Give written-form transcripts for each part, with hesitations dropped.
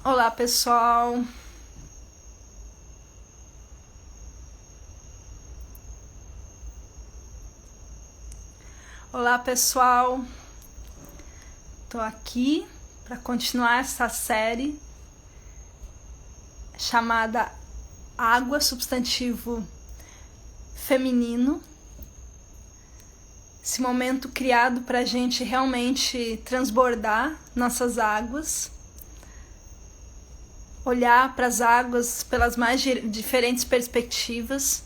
Olá, pessoal. Olá, pessoal. Tô aqui para continuar essa série chamada Água, substantivo feminino. Esse momento criado para a gente realmente transbordar nossas águas, olhar para as águas pelas mais diferentes perspectivas,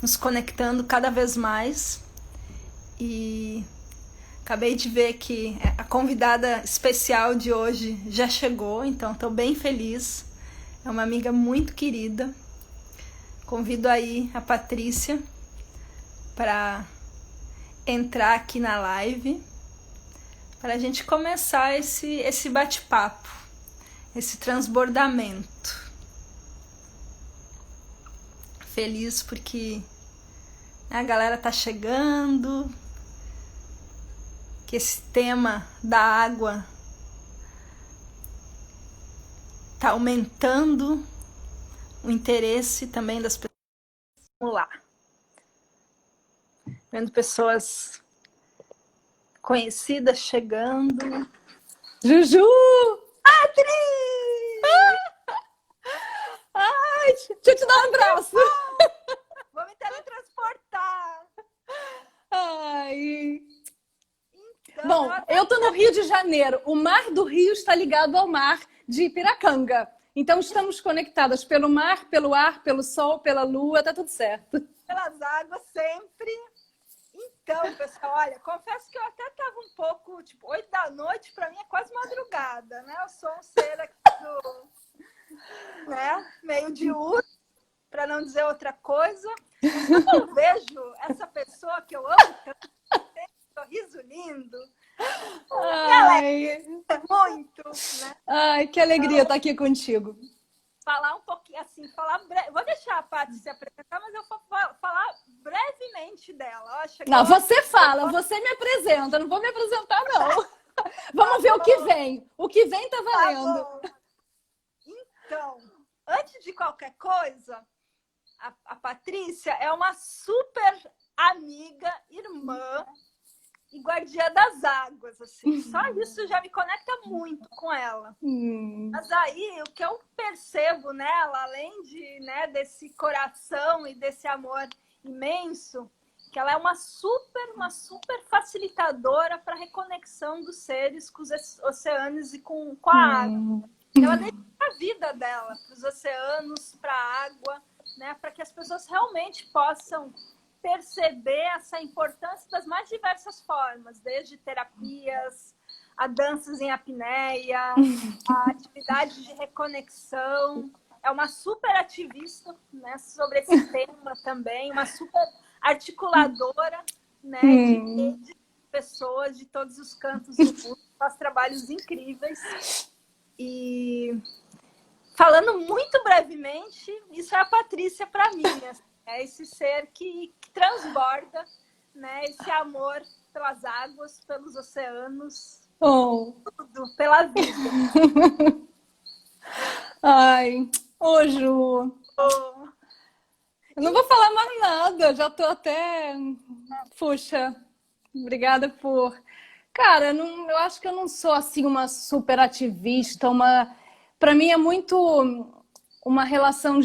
nos conectando cada vez mais. E acabei de ver que a convidada especial de hoje já chegou, então estou bem feliz. É uma amiga muito querida. Convido aí a Patrícia para entrar aqui na live para a gente começar esse bate-papo, esse transbordamento. Feliz porque a galera tá chegando, que esse tema da água tá aumentando o interesse também das pessoas. Vamos lá. Vendo pessoas conhecidas chegando. Juju! Adri! Ai, deixa eu te dar um abraço. Vou me teletransportar. Ai. Então, Bom, eu tô no Rio de Janeiro. O mar do Rio está ligado ao mar de Piracanga. Então estamos conectadas pelo mar, pelo ar, pelo sol, pela lua, tá tudo certo. pelas águas sempre. Então, pessoal, olha, confesso que eu até estava um pouco, tipo, 8 da noite, para mim é quase madrugada, né? Eu sou um ser aqui meio diurno, para não dizer outra coisa. Quando eu vejo essa pessoa que eu amo tanto, tem um sorriso lindo, Ai, muito, né? ai, que alegria estar aqui contigo. Falar um pouquinho, assim, vou deixar a Paty se apresentar, mas eu vou falar brevemente dela. Ó, Não, você fala, você me apresenta, não vou me apresentar, não. Vamos ver o que vem. O que vem tá valendo. Tá. Então, antes de qualquer coisa, a Patrícia é uma super amiga, irmã e guardiã das águas, assim. Só isso já me conecta muito com ela. Mas aí, o que eu percebo nela, além desse coração e desse amor imenso, que ela é uma super facilitadora para a reconexão dos seres com os oceanos e com a água. Ela dedica a vida dela para os oceanos, para a água, né, para que as pessoas realmente possam perceber essa importância das mais diversas formas, desde terapias, a danças em apneia, a atividade de reconexão. É uma super ativista, né, sobre esse tema também, uma super articuladora, né, de pessoas de todos os cantos do mundo, faz trabalhos incríveis. E falando muito brevemente, isso é a Patrícia para mim, é esse ser que transborda, né, esse amor pelas águas, pelos oceanos, tudo, pela vida. Ai, ô Ju. Eu não vou falar mais nada, já tô até... Puxa, obrigada por... Cara, eu acho que eu não sou assim uma super ativista, para mim é muito uma relação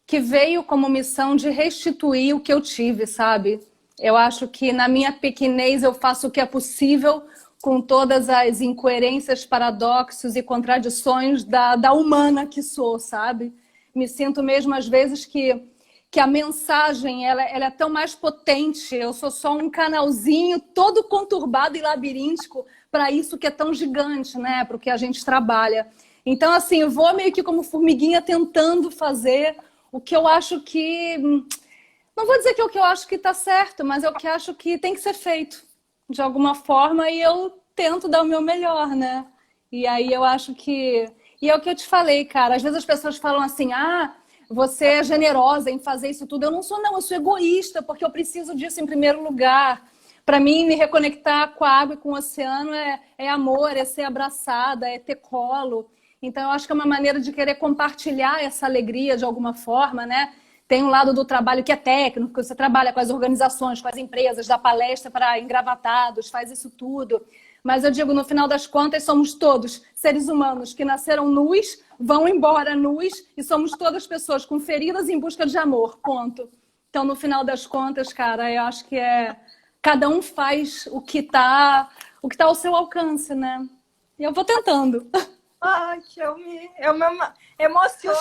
que veio como missão de restituir o que eu tive, sabe? Eu acho que na minha pequenez eu faço o que é possível com todas as incoerências, paradoxos e contradições da humana que sou, sabe? Me sinto mesmo às vezes que a mensagem ela é tão mais potente. Eu sou só um canalzinho todo conturbado e labiríntico para isso que é tão gigante, né? Para o que a gente trabalha. Então, assim, eu vou meio que como formiguinha tentando fazer o que eu acho que... Não vou dizer que é o que eu acho que está certo, mas é o que eu acho que tem que ser feito de alguma forma e eu tento dar o meu melhor, né? E aí eu acho que... E é o que eu te falei, cara. Às vezes as pessoas falam assim, você é generosa em fazer isso tudo. Eu não sou, não. Eu sou egoísta, porque eu preciso disso em primeiro lugar. Para mim, me reconectar com a água e com o oceano é amor, é ser abraçada, é ter colo. Então, eu acho que é uma maneira de querer compartilhar essa alegria de alguma forma, né? Tem um lado do trabalho que é técnico, que você trabalha com as organizações, com as empresas, dá palestra para engravatados, faz isso tudo. Mas eu digo, no final das contas, somos todos seres humanos que nasceram nus, vão embora nus, e somos todas pessoas com feridas em busca de amor, ponto. Então, no final das contas, cara, eu acho que cada um faz o que tá ao seu alcance, né? E eu vou tentando. Ai, que eu me emociono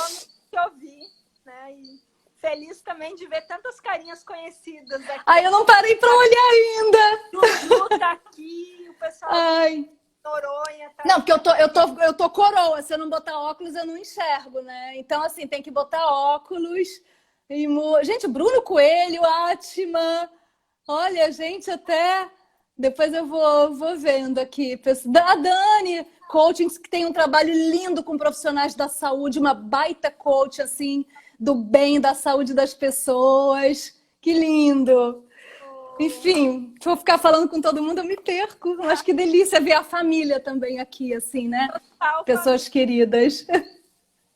de ouvir, né? E feliz também de ver tantas carinhas conhecidas aqui. Ai, eu não parei para olhar ainda. Dudu tá aqui, o pessoal Ai. de Noronha tá Não, porque eu tô coroa. Se eu não botar óculos, eu não enxergo, né? Então, assim, tem que botar óculos. Gente, Bruno Coelho, Atma. Olha, gente, até... Depois eu vou vendo aqui. A Dani, coaching, que tem um trabalho lindo com profissionais da saúde, uma baita coach, assim, do bem, da saúde das pessoas. Que lindo! Enfim, se eu ficar falando com todo mundo, eu me perco. Mas que delícia ver a família também aqui, assim, né? Pessoas queridas.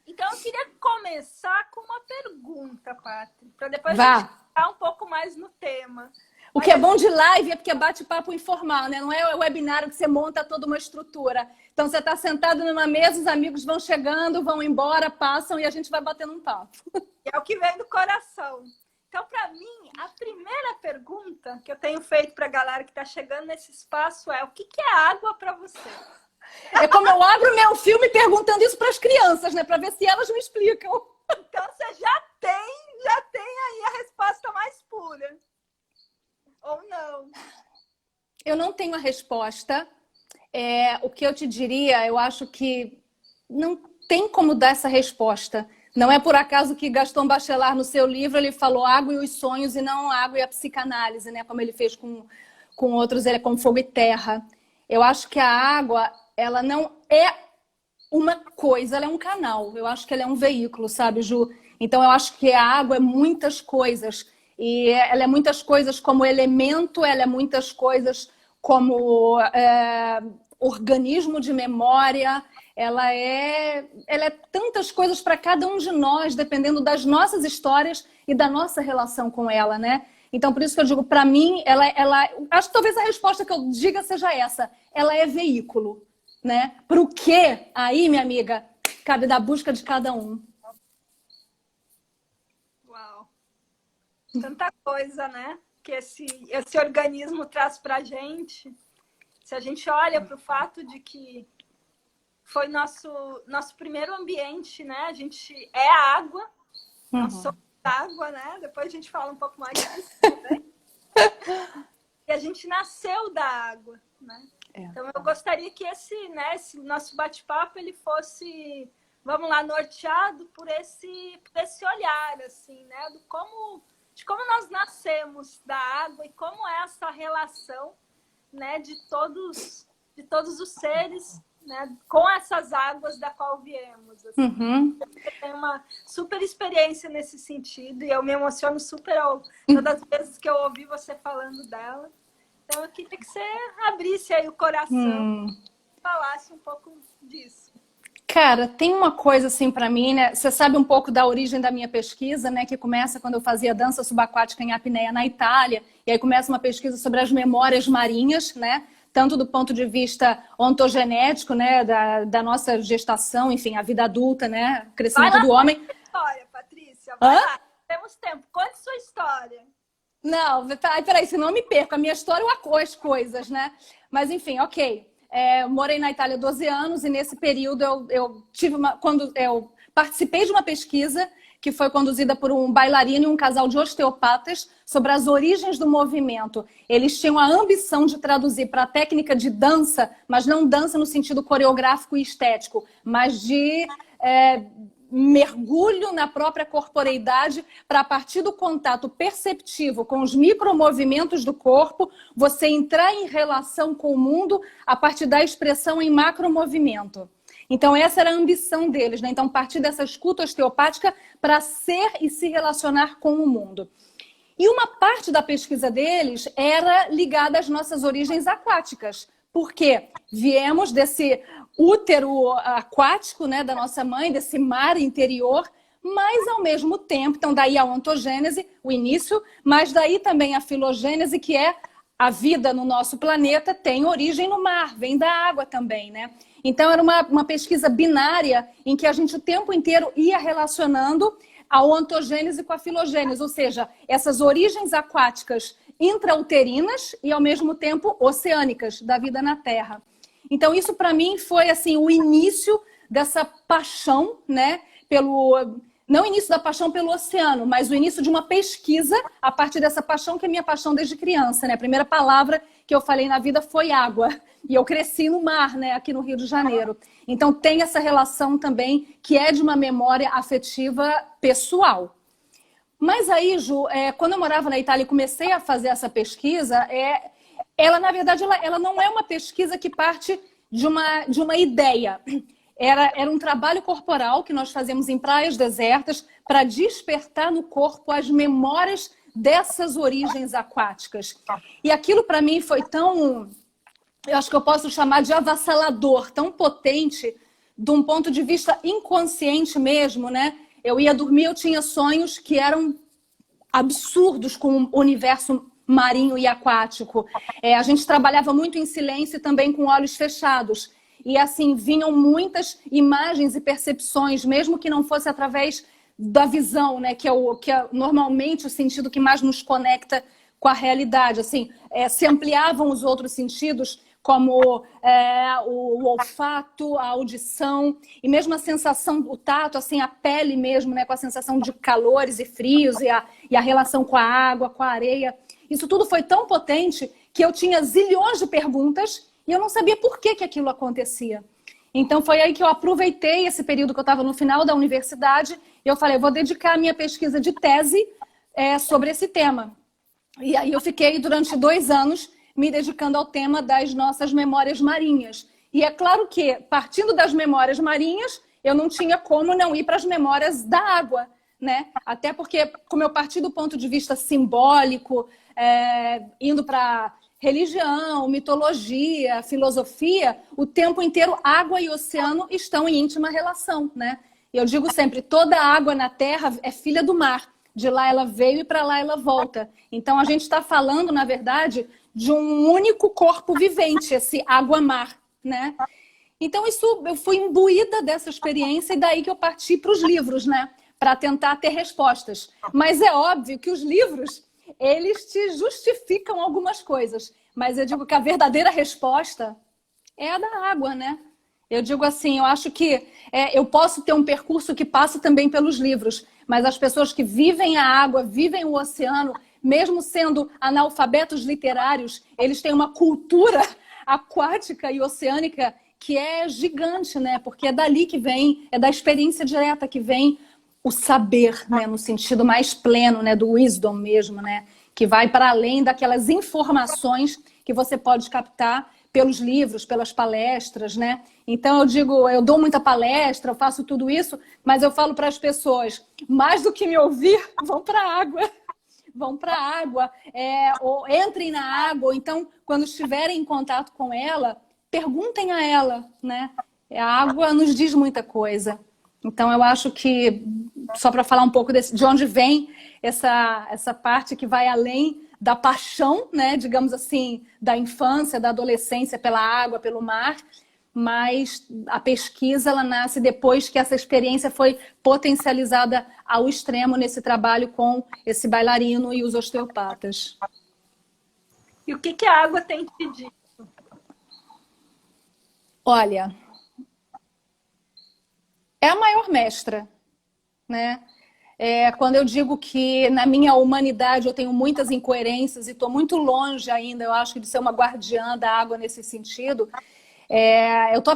Então, eu queria começar com uma pergunta, Pátria, para depois a gente ficar um pouco mais no tema. O que é bom de live é porque é bate-papo informal, né? Não é o webinário que você monta toda uma estrutura. Então, você está sentado numa mesa, os amigos vão chegando, vão embora, passam e a gente vai batendo um papo. É o que vem do coração. Então, para mim, a primeira pergunta que eu tenho feito para a galera que está chegando nesse espaço é: o que é água para você? É como eu abro meu filme perguntando isso para as crianças, né? Para ver se elas me explicam. Então, você já tem aí a resposta mais pura. Ou não? Eu não tenho a resposta. O que eu te diria, eu acho que não tem como dar essa resposta. Não é por acaso que Gaston Bachelard, no seu livro, ele falou água e os sonhos e não água e a psicanálise, né? Como ele fez com outros, ele é como fogo e terra. Eu acho que a água, ela não é uma coisa, ela é um canal. Eu acho que ela é um veículo, sabe, Ju? Então, eu acho que a água é muitas coisas. E ela é muitas coisas como elemento, ela é muitas coisas como organismo de memória, ela é tantas coisas para cada um de nós, dependendo das nossas histórias e da nossa relação com ela, né? Então, por isso que eu digo, para mim, acho que talvez a resposta que eu diga seja essa, ela é veículo, né? Para o quê? Aí, minha amiga, cabe da busca de cada um. Tanta coisa, né? Que esse organismo traz pra gente. Se a gente olha para o fato de que foi nosso primeiro ambiente, né? A gente é água, nós somos água, né? Depois a gente fala um pouco mais disso também. E a gente nasceu da água, né? Então eu gostaria que esse nosso bate-papo ele fosse, vamos lá, norteado por esse olhar, assim, né? De como nós nascemos da água e como é essa relação, né, de todos os seres, né, com essas águas da qual viemos. Assim. Eu tenho uma super experiência nesse sentido e eu me emociono super todas as vezes que eu ouvi você falando dela. Então eu queria que você abrisse aí o coração e falasse um pouco disso. Cara, tem uma coisa assim para mim, né? Você sabe um pouco da origem da minha pesquisa, né? Que começa quando eu fazia dança subaquática em apneia na Itália. E aí começa uma pesquisa sobre as memórias marinhas, né? Tanto do ponto de vista ontogenético, né? Da nossa gestação, enfim, a vida adulta, né? O crescimento do homem. Conte sua história, Patrícia. Vai lá. Temos tempo. Conte sua história. Não, peraí, senão eu me perco. A minha história ou as coisas, né? Mas enfim, ok. Morei na Itália 12 anos e nesse período quando eu participei de uma pesquisa que foi conduzida por um bailarino e um casal de osteopatas sobre as origens do movimento. Eles tinham a ambição de traduzir para a técnica de dança, mas não dança no sentido coreográfico e estético, mas de mergulho na própria corporeidade para, a partir do contato perceptivo com os micromovimentos do corpo, você entrar em relação com o mundo a partir da expressão em macromovimento. Então, essa era a ambição deles, né? Então, partir dessa escuta osteopática para ser e se relacionar com o mundo. E uma parte da pesquisa deles era ligada às nossas origens aquáticas, Porque viemos desse útero aquático, né, da nossa mãe, desse mar interior, mas ao mesmo tempo, então daí a ontogênese, o início, mas daí também a filogênese, que é a vida no nosso planeta, tem origem no mar, vem da água também, né? Então era uma pesquisa binária em que a gente o tempo inteiro ia relacionando a ontogênese com a filogênese, ou seja, essas origens aquáticas intrauterinas e ao mesmo tempo oceânicas da vida na Terra. Então isso para mim foi assim o início dessa paixão, né, não o início da paixão pelo oceano, mas o início de uma pesquisa a partir dessa paixão que é minha paixão desde criança, né? A primeira palavra que eu falei na vida foi água. E eu cresci no mar, né, aqui no Rio de Janeiro. Então tem essa relação também que é de uma memória afetiva pessoal. Mas aí, Ju, quando eu morava na Itália e comecei a fazer essa pesquisa, ela, na verdade, ela não é uma pesquisa que parte de uma ideia. Era um trabalho corporal que nós fazemos em praias desertas para despertar no corpo as memórias dessas origens aquáticas. E aquilo para mim foi tão, eu acho que eu posso chamar de avassalador, tão potente, de um ponto de vista inconsciente mesmo, né? Eu ia dormir, eu tinha sonhos que eram absurdos com o universo marinho e aquático. A gente trabalhava muito em silêncio e também com olhos fechados. E assim, vinham muitas imagens e percepções, mesmo que não fosse através da visão, né? Que é normalmente o sentido que mais nos conecta com a realidade. Assim, se ampliavam os outros sentidos, como o olfato, a audição, e mesmo a sensação, o tato, assim, a pele mesmo, né? Com a sensação de calores e frios, e a relação com a água, com a areia. Isso tudo foi tão potente que eu tinha zilhões de perguntas e eu não sabia por que aquilo acontecia. Então foi aí que eu aproveitei esse período que eu estava no final da universidade e eu falei, eu vou dedicar a minha pesquisa de tese sobre esse tema. E aí eu fiquei durante 2 anos me dedicando ao tema das nossas memórias marinhas. E é claro que, partindo das memórias marinhas, eu não tinha como não ir para as memórias da água, né? Até porque, como eu parti do ponto de vista simbólico, indo para religião, mitologia, filosofia, o tempo inteiro água e oceano estão em íntima relação, né? E eu digo sempre, toda água na Terra é filha do mar. De lá ela veio e para lá ela volta. Então a gente está falando, na verdade, de um único corpo vivente, esse água-mar, né? Então eu fui imbuída dessa experiência e daí que eu parti para os livros, né? Para tentar ter respostas. Mas é óbvio que os livros, eles te justificam algumas coisas. Mas eu digo que a verdadeira resposta é a da água, né? Eu digo assim, eu acho que eu posso ter um percurso que passa também pelos livros, mas as pessoas que vivem a água, vivem o oceano, mesmo sendo analfabetos literários, eles têm uma cultura aquática e oceânica que é gigante, né? Porque é dali que vem, é da experiência direta que vem o saber, né? No sentido mais pleno, né? Do wisdom mesmo, né? Que vai para além daquelas informações que você pode captar pelos livros, pelas palestras, né? Então eu digo, eu dou muita palestra, eu faço tudo isso, mas eu falo para as pessoas, mais do que me ouvir, vão para a água. Vão para a água, ou entrem na água, ou então, quando estiverem em contato com ela, perguntem a ela, né? A água nos diz muita coisa. Então eu acho que, só para falar um pouco de onde vem essa parte que vai além da paixão, né, digamos assim, da infância, da adolescência pela água, pelo mar, mas a pesquisa ela nasce depois que essa experiência foi potencializada ao extremo nesse trabalho com esse bailarino e os osteopatas. E o que a água tem te dito? Olha, é a maior mestra, né? Quando eu digo que na minha humanidade eu tenho muitas incoerências e estou muito longe ainda, eu acho, de ser uma guardiã da água nesse sentido, eu estou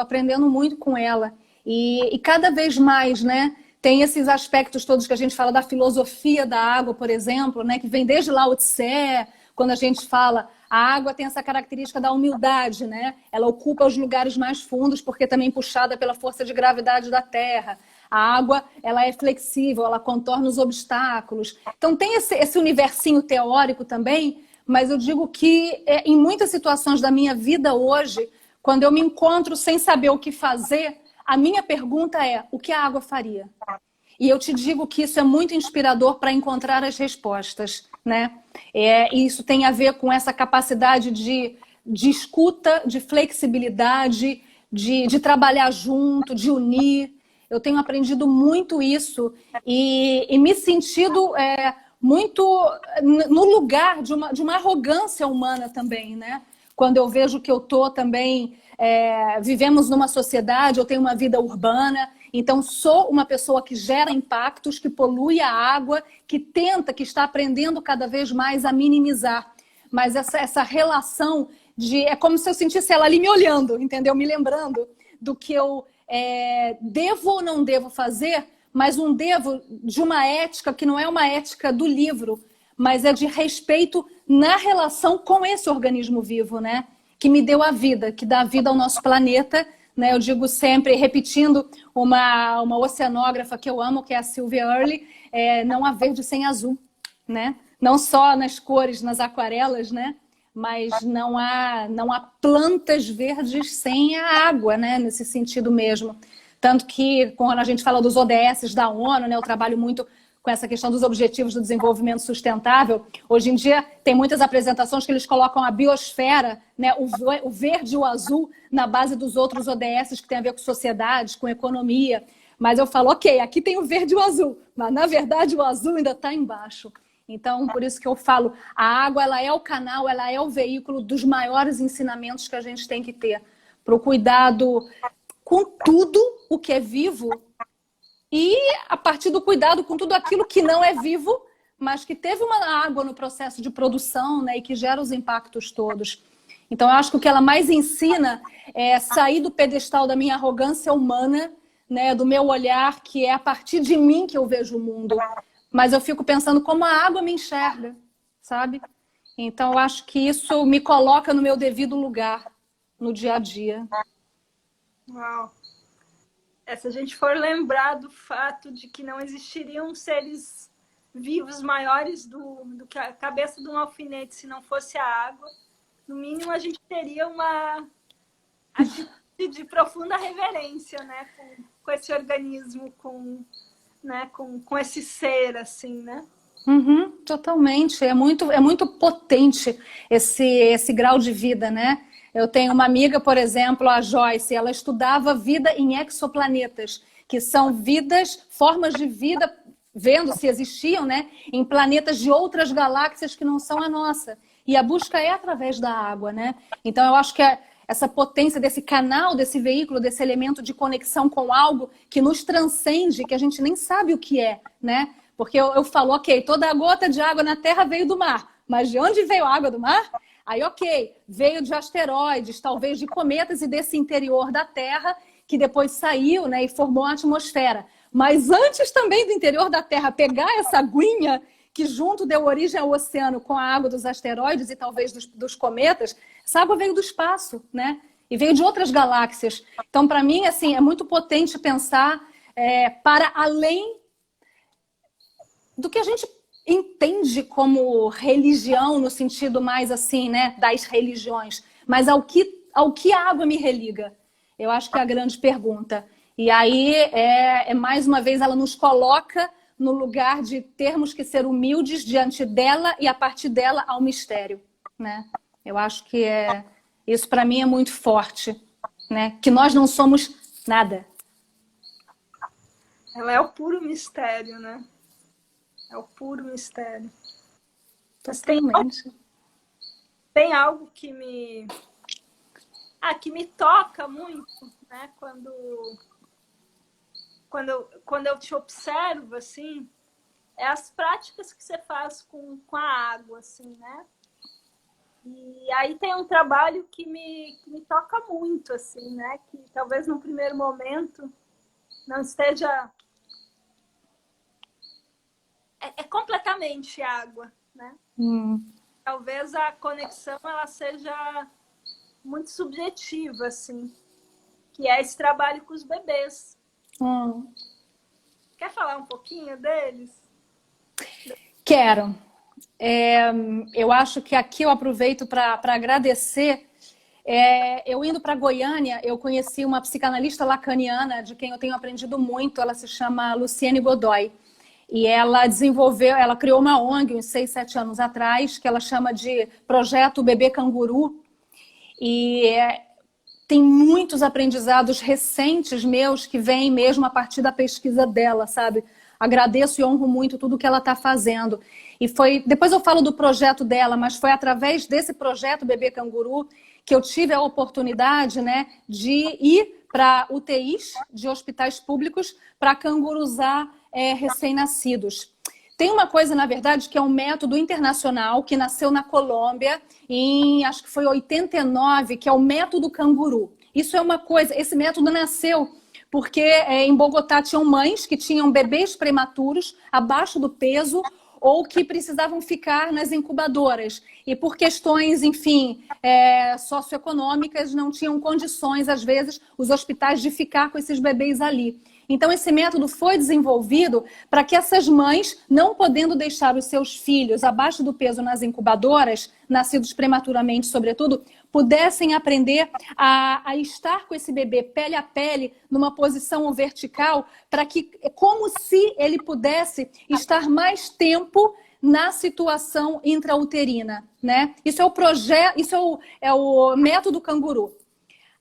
aprendendo muito com ela. E cada vez mais, né, tem esses aspectos todos que a gente fala da filosofia da água, por exemplo, né, que vem desde Lao Tse, quando a gente fala a água tem essa característica da humildade, né? Ela ocupa os lugares mais fundos porque também puxada pela força de gravidade da Terra. A água, ela é flexível, ela contorna os obstáculos. Então tem esse universinho teórico também, mas eu digo que em muitas situações da minha vida hoje, quando eu me encontro sem saber o que fazer, a minha pergunta é: o que a água faria? E eu te digo que isso é muito inspirador para encontrar as respostas, né? Isso tem a ver com essa capacidade de escuta, de flexibilidade, de trabalhar junto, de unir. Eu tenho aprendido muito isso e me sentido muito no lugar de uma arrogância humana também, né? Quando eu vejo que eu estou também... vivemos numa sociedade, eu tenho uma vida urbana, então sou uma pessoa que gera impactos, que polui a água, que está aprendendo cada vez mais a minimizar. Mas essa relação é como se eu sentisse ela ali me olhando, entendeu? Me lembrando do que eu devo ou não devo fazer, mas um devo de uma ética que não é uma ética do livro, mas é de respeito na relação com esse organismo vivo, né? Que me deu a vida, que dá vida ao nosso planeta, né? Eu digo sempre, repetindo uma oceanógrafa que eu amo, que é a Sylvia Earle, não há verde sem azul, né? Não só nas cores, nas aquarelas, né? Mas não há plantas verdes sem a água, né? Nesse sentido mesmo. Tanto que, quando a gente fala dos ODS da ONU, né? Eu trabalho muito com essa questão dos Objetivos do Desenvolvimento Sustentável. Hoje em dia, tem muitas apresentações que eles colocam a biosfera, né, o verde e o azul, na base dos outros ODS que tem a ver com sociedade, com economia. Mas eu falo, ok, aqui tem o verde e o azul, mas, na verdade, o azul ainda está embaixo. Então, por isso que eu falo, a água ela é o canal, ela é o veículo dos maiores ensinamentos que a gente tem que ter para o cuidado com tudo o que é vivo, e a partir do cuidado com tudo aquilo que não é vivo, mas que teve uma água no processo de produção, né, e que gera os impactos todos. Então, eu acho que o que ela mais ensina é sair do pedestal da minha arrogância humana, né, do meu olhar, que é a partir de mim que eu vejo o mundo. Mas eu fico pensando como a água me enxerga, sabe? Então, eu acho que isso me coloca no meu devido lugar, no dia a dia. Uau! Se a gente for lembrar do fato de que não existiriam seres vivos maiores do que a cabeça de um alfinete se não fosse a água, no mínimo a gente teria uma atitude de profunda reverência, né, com esse organismo, né, com esse ser, assim, né? Uhum, totalmente. É muito potente esse grau de vida, né? Eu tenho uma amiga, por exemplo, a Joyce, ela estudava vida em exoplanetas, que são vidas, formas de vida, vendo se existiam, né, em planetas de outras galáxias que não são a nossa. E a busca é através da água, né? Então eu acho que essa potência desse canal, desse veículo, desse elemento de conexão com algo que nos transcende, que a gente nem sabe o que é, né? Porque eu falo, ok, toda a gota de água na Terra veio do mar, mas de onde veio a água do mar? Aí, ok, veio de asteroides, talvez de cometas e desse interior da Terra, que depois saiu, né, e formou a atmosfera. Mas antes também do interior da Terra pegar essa aguinha que junto deu origem ao oceano com a água dos asteroides e talvez dos cometas, essa água veio do espaço, né? E veio de outras galáxias. Então, para mim, assim, é muito potente pensar para além do que a gente entende como religião, no sentido mais assim, né, das religiões, mas ao que a água me religa? Eu acho que é a grande pergunta. E aí, mais uma vez, ela nos coloca no lugar de termos que ser humildes diante dela e a partir dela ao mistério, né? Eu acho que isso para mim é muito forte, né? Que nós não somos nada. Ela é o puro mistério, né? É o puro mistério. Mas tem algo que me toca muito, né? Quando eu te observo, assim, é as práticas que você faz com a água, assim, né? E aí tem um trabalho que me toca muito, assim, né? Que talvez num primeiro momento não esteja... É completamente água, né? Talvez a conexão ela seja muito subjetiva, assim, que é esse trabalho com os bebês. Quer falar um pouquinho deles? Quero. Eu acho que aqui eu aproveito para agradecer. Eu indo para Goiânia, eu conheci uma psicanalista lacaniana de quem eu tenho aprendido muito. Ela se chama Luciene Godoy. E ela criou uma ONG uns 6, 7 anos atrás, que ela chama de Projeto Bebê Canguru. E tem muitos aprendizados recentes meus que vêm mesmo a partir da pesquisa dela, sabe? Agradeço e honro muito tudo que ela está fazendo. E depois eu falo do projeto dela, mas foi através desse projeto Bebê Canguru que eu tive a oportunidade, né, de ir para UTIs de hospitais públicos para canguruzar recém-nascidos. Tem uma coisa, na verdade, que é um método internacional que nasceu na Colômbia em, acho que foi 89, que é o método canguru. Isso é uma coisa, esse método nasceu porque em Bogotá tinham mães que tinham bebês prematuros abaixo do peso ou que precisavam ficar nas incubadoras. E por questões, enfim, socioeconômicas, não tinham condições, às vezes, os hospitais de ficar com esses bebês ali. Então, esse método foi desenvolvido para que essas mães, não podendo deixar os seus filhos abaixo do peso nas incubadoras, nascidos prematuramente, sobretudo, pudessem aprender a estar com esse bebê pele a pele, numa posição vertical, para que, como se ele pudesse estar mais tempo na situação intrauterina, né? Isso é o projeto, isso é o método canguru.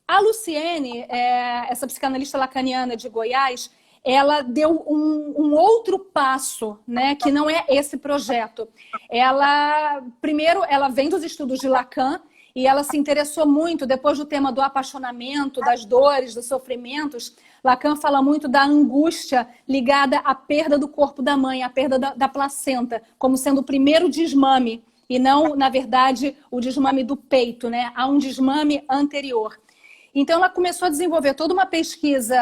A Luciene, essa psicanalista lacaniana de Goiás, ela deu um outro passo, né, que não é esse projeto. Primeiro, ela vem dos estudos de Lacan e ela se interessou muito, depois do tema do apaixonamento, das dores, dos sofrimentos. Lacan fala muito da angústia ligada à perda do corpo da mãe, à perda da placenta, como sendo o primeiro desmame, e não, na verdade, o desmame do peito, né? Há um desmame anterior. Então, ela começou a desenvolver toda uma pesquisa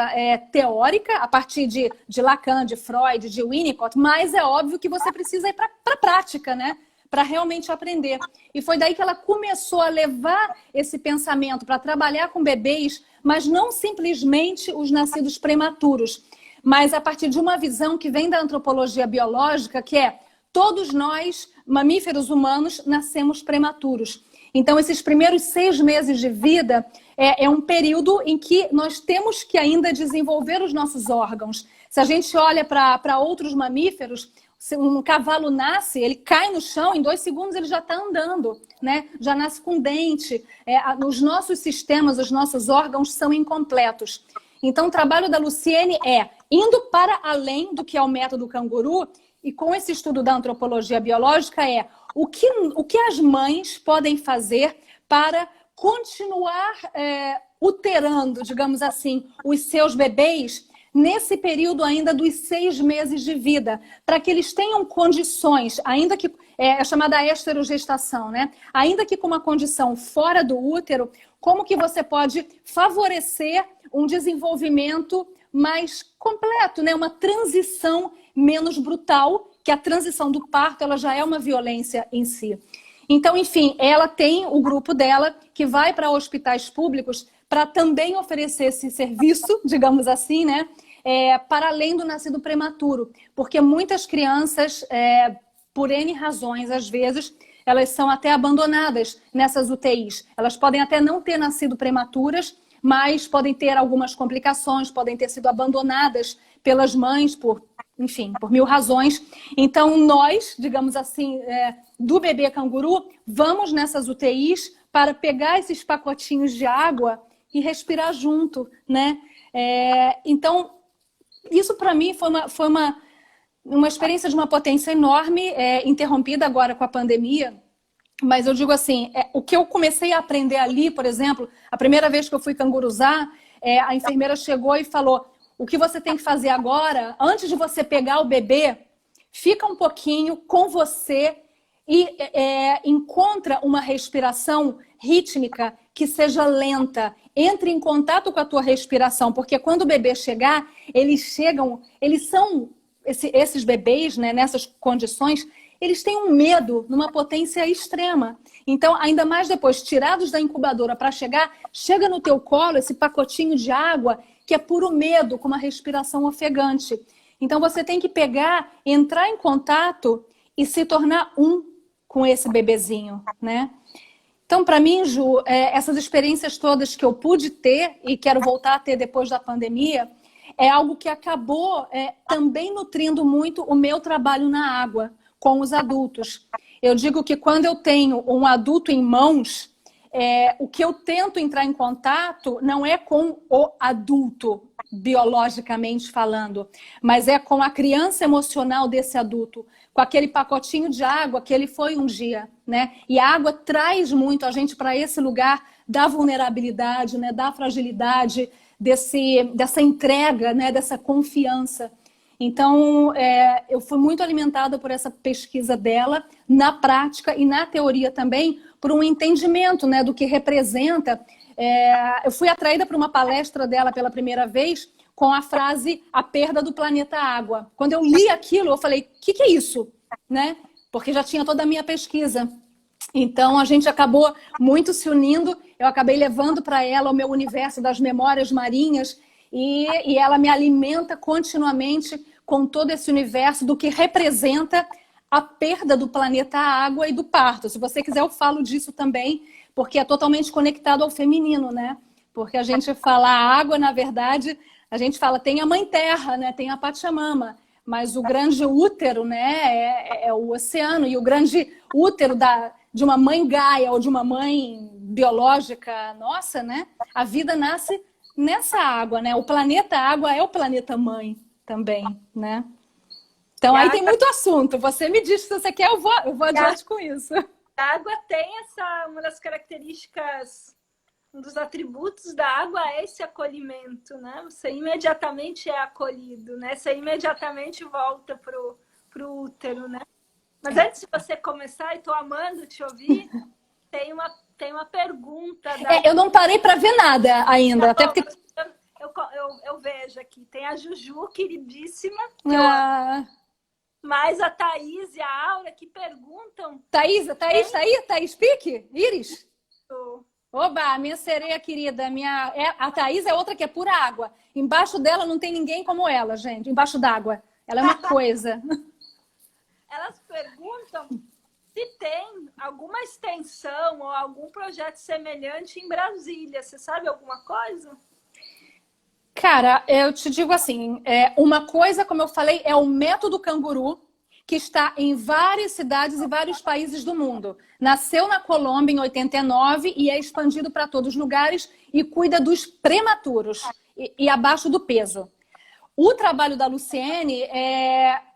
teórica, a partir de Lacan, de Freud, de Winnicott, mas é óbvio que você precisa ir para a prática, né? Para realmente aprender. E foi daí que ela começou a levar esse pensamento para trabalhar com bebês, mas não simplesmente os nascidos prematuros, mas a partir de uma visão que vem da antropologia biológica, que é todos nós, mamíferos humanos, nascemos prematuros. Então, esses primeiros 6 meses de vida é um período em que nós temos que ainda desenvolver os nossos órgãos. Se a gente olha para outros mamíferos, se um cavalo nasce, ele cai no chão, em 2 segundos ele já está andando, né? Já nasce com dente. Os nossos sistemas, os nossos órgãos são incompletos. Então, o trabalho da Luciene indo para além do que é o método canguru, e com esse estudo da antropologia biológica o que as mães podem fazer para continuar uterando, digamos assim, os seus bebês nesse período ainda dos 6 meses de vida, para que eles tenham condições, ainda que é chamada esterogestação, né? Ainda que com uma condição fora do útero, como que você pode favorecer um desenvolvimento mais completo, né? Uma transição menos brutal, que a transição do parto ela já é uma violência em si. Então, enfim, ela tem o grupo dela que vai para hospitais públicos para também oferecer esse serviço, digamos assim, né? Para além do nascido prematuro. Porque muitas crianças, por N razões, às vezes, elas são até abandonadas nessas UTIs. Elas podem até não ter nascido prematuras, mas podem ter algumas complicações, podem ter sido abandonadas pelas mães enfim, por 1000 razões. Então, nós, digamos assim, do bebê canguru, vamos nessas UTIs para pegar esses pacotinhos de água e respirar junto, né? Então, isso para mim foi uma experiência de uma potência enorme, interrompida agora com a pandemia. Mas eu digo assim, o que eu comecei a aprender ali, por exemplo, a primeira vez que eu fui canguruzar, a enfermeira chegou e falou: o que você tem que fazer agora, antes de você pegar o bebê, fica um pouquinho com você e encontra uma respiração rítmica que seja lenta. Entre em contato com a tua respiração, porque quando o bebê chegar, esses bebês, né, nessas condições, eles têm um medo numa potência extrema. Então, ainda mais depois, tirados da incubadora para chega no teu colo esse pacotinho de água que é puro medo, com uma respiração ofegante. Então, você tem que entrar em contato e se tornar um com esse bebezinho, né? Então, para mim, Ju, essas experiências todas que eu pude ter e quero voltar a ter depois da pandemia, é algo que acabou também nutrindo muito o meu trabalho na água com os adultos. Eu digo que quando eu tenho um adulto em mãos, o que eu tento entrar em contato não é com o adulto, biologicamente falando, mas é com a criança emocional desse adulto, com aquele pacotinho de água que ele foi um dia, né? E a água traz muito a gente para esse lugar da vulnerabilidade, né? Da fragilidade, dessa entrega, né? Dessa confiança. Então, eu fui muito alimentada por essa pesquisa dela, na prática e na teoria também, por um entendimento, né, do que representa. Eu fui atraída para uma palestra dela pela primeira vez com a frase "a perda do planeta água". Quando eu li aquilo, eu falei, o que é isso? Né? Porque já tinha toda a minha pesquisa. Então, a gente acabou muito se unindo, eu acabei levando para ela o meu universo das memórias marinhas e ela me alimenta continuamente com todo esse universo do que representa a perda do planeta água e do parto. Se você quiser, eu falo disso também, porque é totalmente conectado ao feminino, né? Porque a gente fala a água, na verdade, a gente fala tem a mãe terra, né? Tem a Pachamama, mas o grande útero, né? É o oceano, e o grande útero de uma mãe Gaia ou de uma mãe biológica nossa, né? A vida nasce nessa água, né? O planeta água é o planeta mãe também, né? Então, aí tem muito assunto. Você me diz se você quer, eu vou adiante com isso. A água tem uma das características, um dos atributos da água é esse acolhimento, né? Você imediatamente é acolhido, né? Você imediatamente volta pro útero, né? Mas antes de você começar, e estou amando te ouvir, tem uma pergunta. Eu não parei para ver nada ainda, tá, até porque... Eu vejo aqui, tem a Juju, queridíssima, que eu amo. Mas a Thaís e a Aura que perguntam... Thaís, tá aí? Thaís Pique? Iris? Oba, minha sereia querida. A Thaís é outra que é pura água. Embaixo dela não tem ninguém como ela, gente. Embaixo d'água. Ela é uma coisa. Elas perguntam se tem alguma extensão ou algum projeto semelhante em Brasília. Você sabe alguma coisa? Cara, eu te digo assim, uma coisa, como eu falei, é o método canguru, que está em várias cidades e vários países do mundo. Nasceu na Colômbia em 89 e é expandido para todos os lugares e cuida dos prematuros e abaixo do peso. O trabalho da Luciene,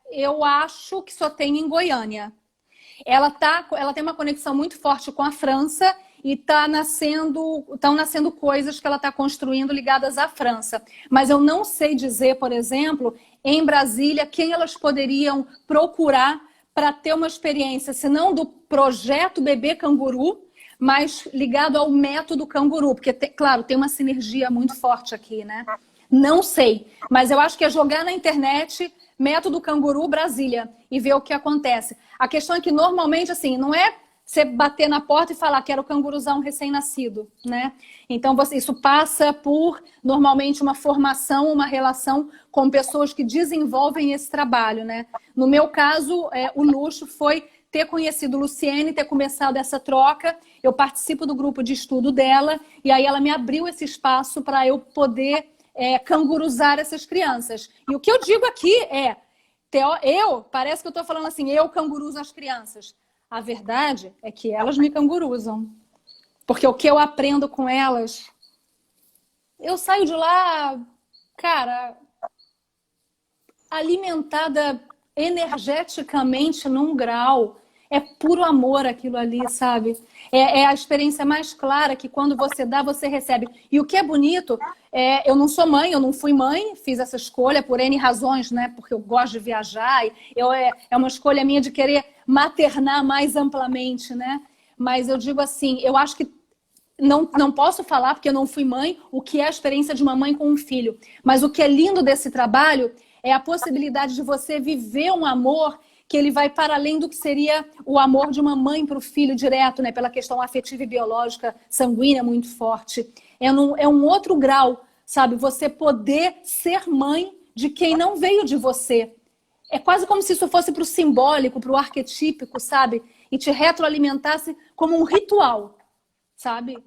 eu acho que só tem em Goiânia. Ela tem uma conexão muito forte com a França e estão nascendo coisas que ela está construindo ligadas à França. Mas eu não sei dizer, por exemplo, em Brasília, quem elas poderiam procurar para ter uma experiência, se não do projeto Bebê Canguru, mas ligado ao método canguru, porque, claro, tem uma sinergia muito forte aqui, né? Não sei, mas eu acho que é jogar na internet método canguru Brasília e ver o que acontece. A questão é que normalmente, assim, não é você bater na porta e falar quero canguruzar um recém-nascido, né? Então, isso passa por, normalmente, uma formação, uma relação com pessoas que desenvolvem esse trabalho, né? No meu caso, o luxo foi ter conhecido Luciene, ter começado essa troca. Eu participo do grupo de estudo dela e aí ela me abriu esse espaço para eu poder canguruzar essas crianças. E o que eu digo aqui parece que eu estou falando assim, eu canguruzo as crianças. A verdade é que elas me canguruzam. Porque o que eu aprendo com elas, eu saio de lá, cara, alimentada energeticamente num grau. É puro amor aquilo ali, sabe? É a experiência mais clara que quando você dá, você recebe. E o que é bonito, eu não sou mãe, eu não fui mãe, fiz essa escolha por N razões, né? Porque eu gosto de viajar, é uma escolha minha de querer maternar mais amplamente, né? Mas eu digo assim, eu acho que não posso falar, porque eu não fui mãe, o que é a experiência de uma mãe com um filho. Mas o que é lindo desse trabalho é a possibilidade de você viver um amor que ele vai para além do que seria o amor de uma mãe para o filho direto, né? Pela questão afetiva e biológica, sanguínea muito forte. É um outro grau, sabe? Você poder ser mãe de quem não veio de você. É quase como se isso fosse para o simbólico, para o arquetípico, sabe? e te retroalimentasse como um ritual, sabe?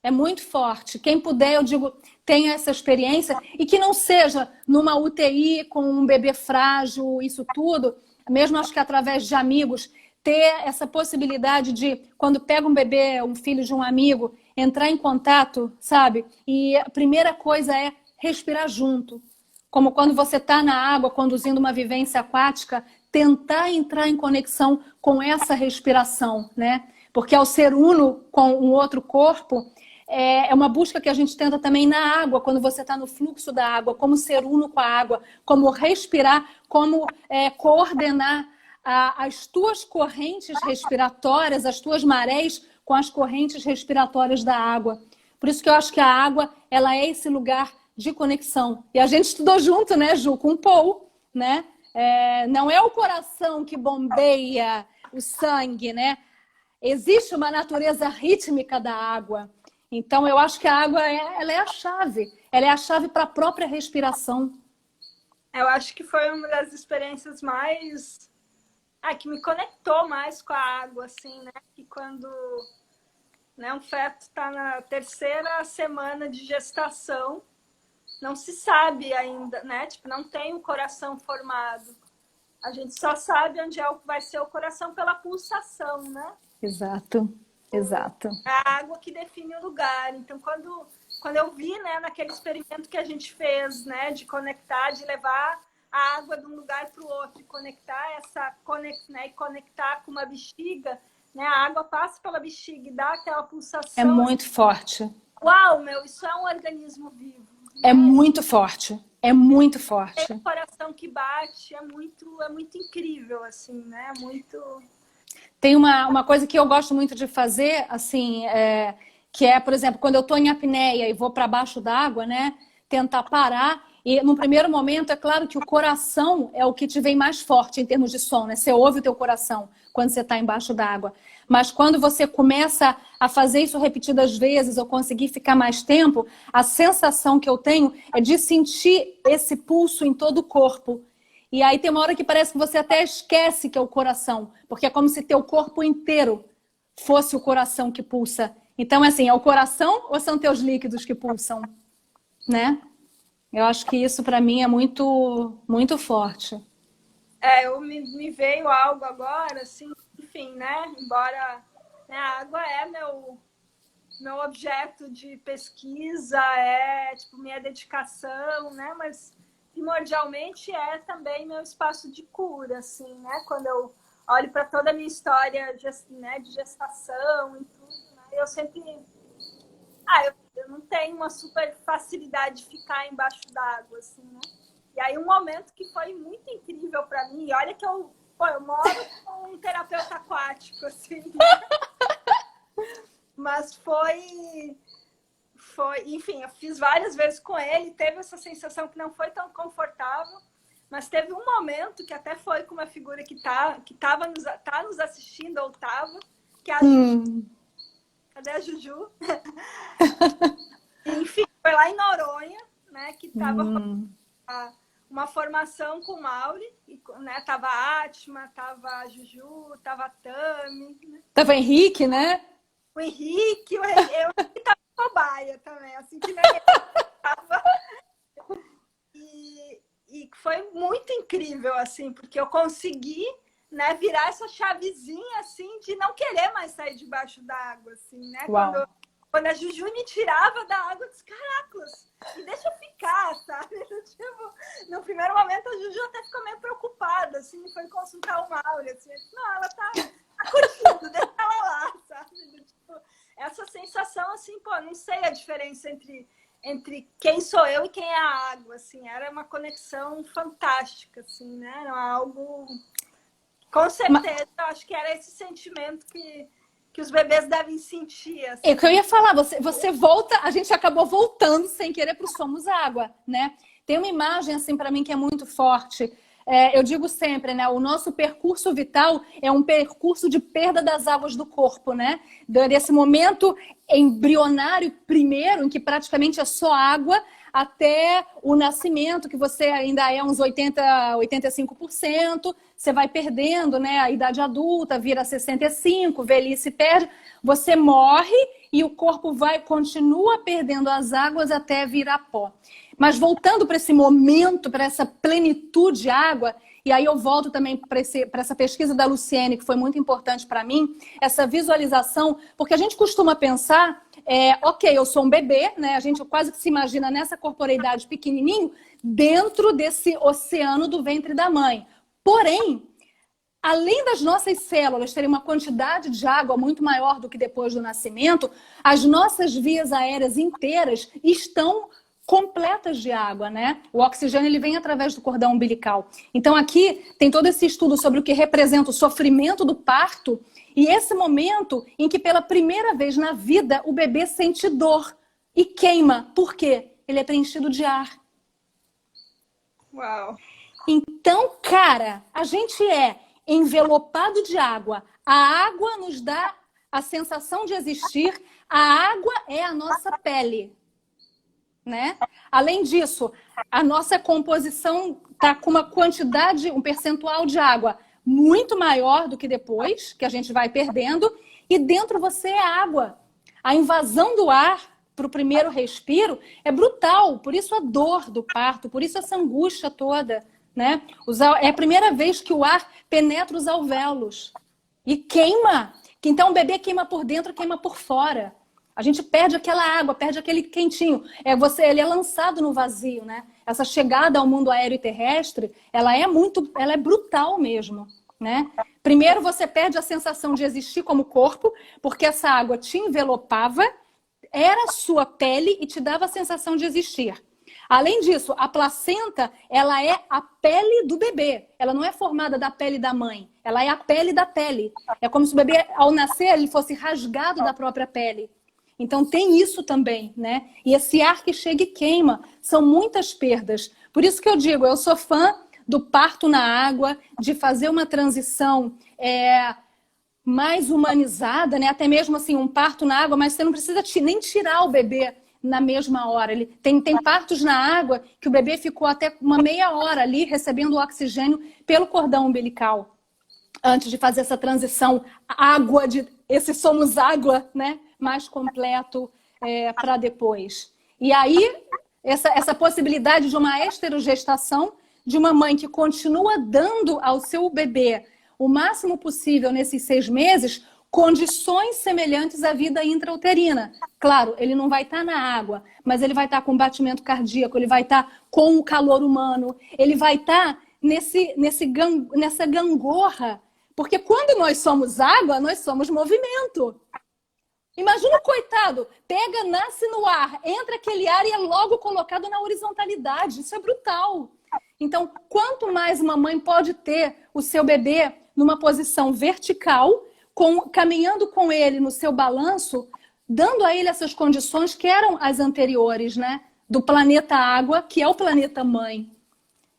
É muito forte. Quem puder, eu digo, tenha essa experiência e que não seja numa UTI com um bebê frágil, isso tudo. Mesmo acho que através de amigos, ter essa possibilidade de, quando pega um bebê, um filho de um amigo, entrar em contato, sabe? E a primeira coisa é respirar junto. Como quando você está na água, conduzindo uma vivência aquática, tentar entrar em conexão com essa respiração, né? Porque ao ser uno com um outro corpo, é uma busca que a gente tenta também na água, quando você está no fluxo da água, como ser uno com a água, como respirar, como coordenar as tuas correntes respiratórias, as tuas marés com as correntes respiratórias da água. Por isso que eu acho que a água, ela é esse lugar de conexão. E a gente estudou junto, né, Ju, com o Paul, né? Não é o coração que bombeia o sangue, né? Existe uma natureza rítmica da água. Então, eu acho que a água ela é a chave. Ela é a chave para a própria respiração. Eu acho que foi uma das experiências mais... que me conectou mais com a água, assim, né? Que quando um feto está na 3ª semana de gestação, não se sabe ainda, né? Tipo, não tem o coração formado. A gente só sabe onde vai ser o coração pela pulsação, né? Exato. Exato. É a água que define o lugar. Então, quando eu vi, né, naquele experimento que a gente fez, né, de conectar, de levar a água de um lugar para o outro e conectar e conectar com uma bexiga, né, a água passa pela bexiga e dá aquela pulsação. É muito forte. Uau, meu, isso é um organismo vivo. Né? É muito forte. É muito forte. Tem um coração que bate, é muito incrível, assim, né? Tem uma coisa que eu gosto muito de fazer, assim, que é, por exemplo, quando eu estou em apneia e vou para baixo d'água, né? Tentar parar. E no primeiro momento, é claro que o coração é o que te vem mais forte em termos de som, né? Você ouve o teu coração quando você está embaixo d'água. Mas quando você começa a fazer isso repetidas vezes ou conseguir ficar mais tempo, a sensação que eu tenho é de sentir esse pulso em todo o corpo. E aí tem uma hora que parece que você até esquece que é o coração, porque é como se teu corpo inteiro fosse o coração que pulsa. Então, assim, é o coração ou são teus líquidos que pulsam, né? Eu acho que isso para mim é muito, muito forte. Me veio algo agora, assim, enfim, né? Embora, né, a água é meu objeto de pesquisa, tipo minha dedicação, né? Mas primordialmente é também meu espaço de cura, assim, né? Quando eu olho para toda a minha história de gestação e tudo, né? Eu sempre... eu não tenho uma super facilidade de ficar embaixo d'água, assim, né? E aí um momento que foi muito incrível para mim, e olha que eu moro com um terapeuta aquático, assim, mas enfim, eu fiz várias vezes com ele, teve essa sensação que não foi tão confortável, mas teve um momento que até foi com uma figura que tá nos assistindo, ou tava, que é a Juju. Cadê a Juju? Enfim, foi lá em Noronha, né, que tava uma formação com o Mauri, né, tava a Atma, tava a Juju, tava a Tami. Né? Tava o Henrique, né? O Henrique, eu tava cobaia também, assim que nem ele tava. E foi muito incrível, assim, porque eu consegui, né, virar essa chavezinha, assim, de não querer mais sair debaixo d'água, assim, né? Quando a Juju me tirava da água, eu disse, caracoles, me deixa eu ficar, sabe? Tipo, no primeiro momento, a Juju até ficou meio preocupada, assim, foi consultar o Mauri, assim, disse, não, ela tá curtindo, deixa ela lá, sabe? Tipo, essa sensação, assim, não sei a diferença entre quem sou eu e quem é a água, assim, era uma conexão fantástica, assim, né? Era algo... Com certeza, eu acho que era esse sentimento que os bebês devem sentir. Assim. É o que eu ia falar, você volta, a gente acabou voltando sem querer para o Somos Água, né? Tem uma imagem, assim, para mim que é muito forte. Eu digo sempre, né? O nosso percurso vital é um percurso de perda das águas do corpo, né? Desse momento embrionário primeiro, em que praticamente é só água, até o nascimento, que você ainda é uns 85%, você vai perdendo, né? A idade adulta vira 65%, velhice perde, você morre e o corpo continua perdendo as águas até virar pó. Mas voltando para esse momento, para essa plenitude de água, e aí eu volto também para essa pesquisa da Luciene, que foi muito importante para mim, essa visualização, porque a gente costuma pensar, ok, eu sou um bebê, né? A gente quase que se imagina nessa corporeidade pequenininho, dentro desse oceano do ventre da mãe. Porém, além das nossas células terem uma quantidade de água muito maior do que depois do nascimento, as nossas vias aéreas inteiras estão completas de água, né? O oxigênio ele vem através do cordão umbilical. Então aqui tem todo esse estudo sobre o que representa o sofrimento do parto e esse momento em que pela primeira vez na vida o bebê sente dor e queima. Por quê? Ele é preenchido de ar. Uau! Então, cara, a gente é envelopado de água. A água nos dá a sensação de existir. A água é a nossa pele. Né? Além disso, a nossa composição está com uma quantidade, um percentual de água muito maior do que depois, que a gente vai perdendo, e dentro você é água. A invasão do ar para o primeiro respiro é brutal, por isso a dor do parto, por isso essa angústia toda. Né? É a primeira vez que o ar penetra os alvéolos e queima. Então o bebê queima por dentro, queima por fora. A gente perde aquela água, perde aquele quentinho. Ele é lançado no vazio, né? Essa chegada ao mundo aéreo e terrestre, ela é brutal mesmo, né? Primeiro você perde a sensação de existir como corpo, porque essa água te envelopava, era sua pele e te dava a sensação de existir. Além disso, a placenta, ela é a pele do bebê. Ela não é formada da pele da mãe. Ela é a pele da pele. É como se o bebê, ao nascer, ele fosse rasgado da própria pele. Então tem isso também, né? E esse ar que chega e queima, são muitas perdas. Por isso que eu digo, eu sou fã do parto na água, de fazer uma transição mais humanizada, né? Até mesmo assim, um parto na água, mas você não precisa nem tirar o bebê na mesma hora. Tem partos na água que o bebê ficou até uma meia hora ali recebendo o oxigênio pelo cordão umbilical, antes de fazer essa transição esse somos água, né? Mais completo para depois. E aí, essa possibilidade de uma esterogestação, de uma mãe que continua dando ao seu bebê o máximo possível nesses 6 meses, condições semelhantes à vida intrauterina. Claro, ele não vai estar na água, mas ele vai estar com batimento cardíaco, ele vai estar com o calor humano, ele vai estar nessa gangorra. Porque quando nós somos água, nós somos movimento. Imagina o coitado, nasce no ar, entra aquele ar e é logo colocado na horizontalidade. Isso é brutal. Então, quanto mais uma mãe pode ter o seu bebê numa posição vertical, caminhando com ele no seu balanço, dando a ele essas condições que eram as anteriores, né? Do planeta água, que é o planeta mãe.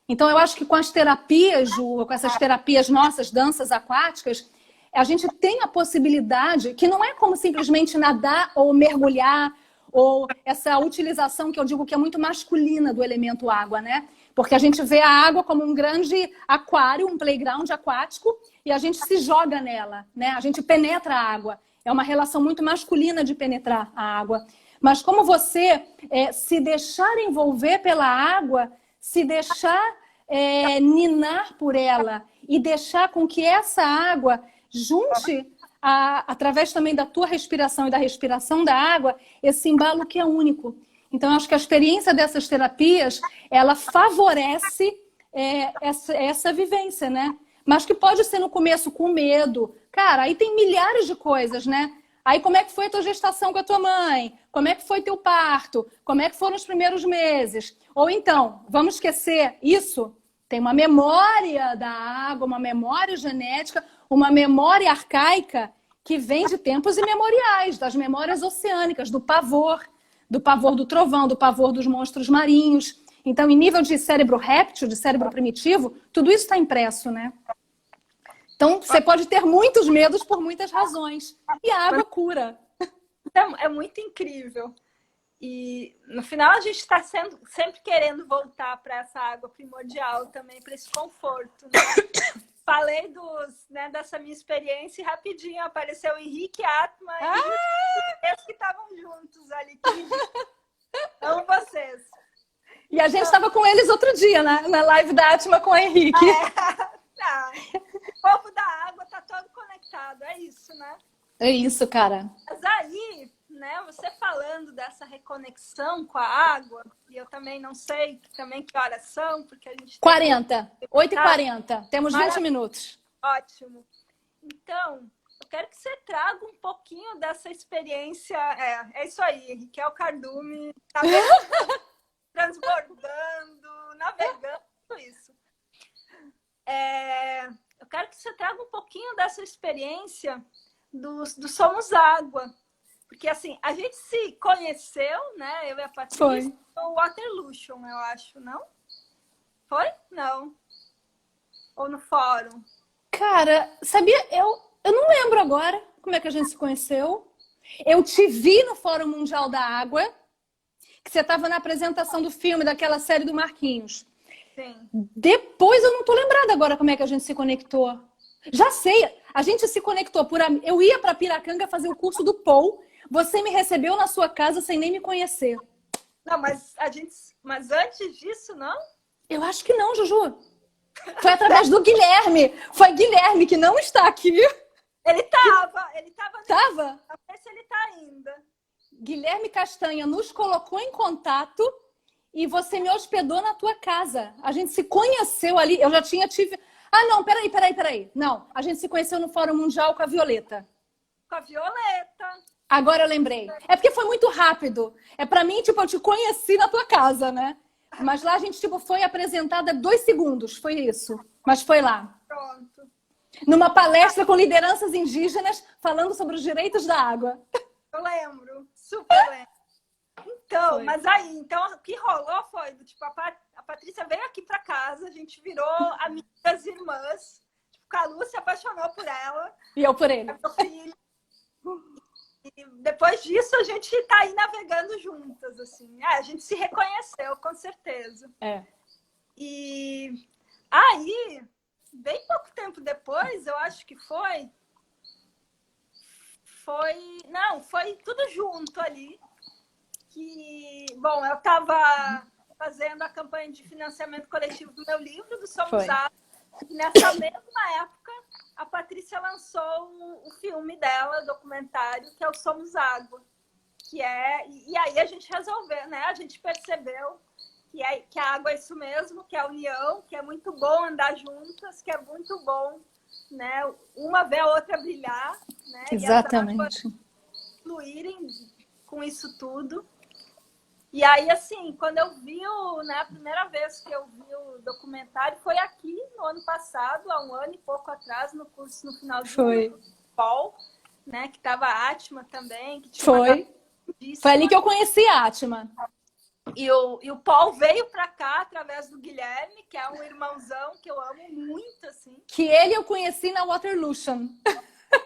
Então, eu acho que com as terapias, Ju, com essas terapias nossas, danças aquáticas, a gente tem a possibilidade, que não é como simplesmente nadar ou mergulhar, ou essa utilização que eu digo que é muito masculina do elemento água, né? Porque a gente vê a água como um grande aquário, um playground aquático, e a gente se joga nela, né? A gente penetra a água. É uma relação muito masculina de penetrar a água. Mas como você se deixar envolver pela água, se deixar ninar por ela e deixar com que essa água junte, através também da tua respiração e da respiração da água, esse embalo que é único. Então, eu acho que a experiência dessas terapias, ela favorece essa vivência, né? Mas que pode ser no começo com medo. Cara, aí tem milhares de coisas, né? Aí como é que foi a tua gestação com a tua mãe? Como é que foi teu parto? Como é que foram os primeiros meses? Ou então, vamos esquecer isso? Tem uma memória da água, uma memória genética, uma memória arcaica que vem de tempos imemoriais, das memórias oceânicas, do pavor do trovão, do pavor dos monstros marinhos. Então, em nível de cérebro réptil, de cérebro primitivo, tudo isso está impresso, né? Então, você pode ter muitos medos por muitas razões. E a água cura. É muito incrível. E no final a gente está sempre querendo voltar para essa água primordial também, para esse conforto, né? Falei dessa minha experiência e rapidinho apareceu o Henrique Atman e os que estavam juntos ali. Amo vocês. E a gente estava com eles outro dia, na live da Atma com o Henrique. O povo da água tá todo conectado, é isso, né? É isso, cara. Mas aí, né, você falando dessa reconexão com a água, e eu também não sei também que horas são, porque a gente... 8h40. Temos 20 minutos. Ótimo. Então, eu quero que você traga um pouquinho dessa experiência. É isso aí, Henrique, é o cardume, transbordando, navegando, tudo isso. Eu quero que você traga um pouquinho dessa experiência do Somos Água. Porque, assim, a gente se conheceu, né? Eu e a Patrícia, no Waterlution, eu acho, não? Foi? Não. Ou no fórum? Cara, sabia? Eu não lembro agora como é que a gente se conheceu. Eu te vi no Fórum Mundial da Água, que você estava na apresentação do filme, daquela série do Marquinhos. Sim. Depois eu não tô lembrada agora como é que a gente se conectou. Já sei, a gente se conectou eu ia para Piracanga fazer o curso do Paul. Você me recebeu na sua casa sem nem me conhecer. Não, mas antes disso, não? Eu acho que não, Juju. Foi através do Guilherme. Foi Guilherme que não está aqui. Ele tava. Tava? Não sei se ele tá ainda. Guilherme Castanha nos colocou em contato e você me hospedou na tua casa. A gente se conheceu ali. Eu já tive... Ah, não, peraí. Não, a gente se conheceu no Fórum Mundial com a Violeta. Com a Violeta. Agora eu lembrei. É porque foi muito rápido. Pra mim, eu te conheci na tua casa, né? Mas lá a gente, foi apresentada 2 segundos. Foi isso. Mas foi lá. Pronto. Numa palestra com lideranças indígenas falando sobre os direitos da água. Eu lembro. Super lembro. Então, foi. Mas aí, então, o que rolou foi, a Patrícia veio aqui para casa, a gente virou amigas irmãs. A Lu se apaixonou por ela. E eu por ele. É meu filho. E depois disso, a gente tá aí navegando juntas, assim. A gente se reconheceu, com certeza. E aí, bem pouco tempo depois, eu acho que foi tudo junto ali. Bom, eu estava fazendo a campanha de financiamento coletivo do meu livro, do Somos Água. E nessa mesma época, a Patrícia lançou o filme dela, documentário, que é o Somos Água. E aí a gente resolveu, né? A gente percebeu que a água é isso mesmo, que é a união, que é muito bom andar juntas, que é muito bom, né? Uma ver a outra brilhar, né? Exatamente. E as águas fluírem com isso tudo. E aí, assim, quando eu vi, né, a primeira vez que eu vi o documentário foi aqui no ano passado, há um ano e pouco atrás, no curso no finalzinho do Paul, né, que estava a Atma também. Que tinha Foi ali que eu conheci a Atma. E o Paul veio para cá através do Guilherme, que é um irmãozão que eu amo muito, assim. Que ele eu conheci na Waterlution.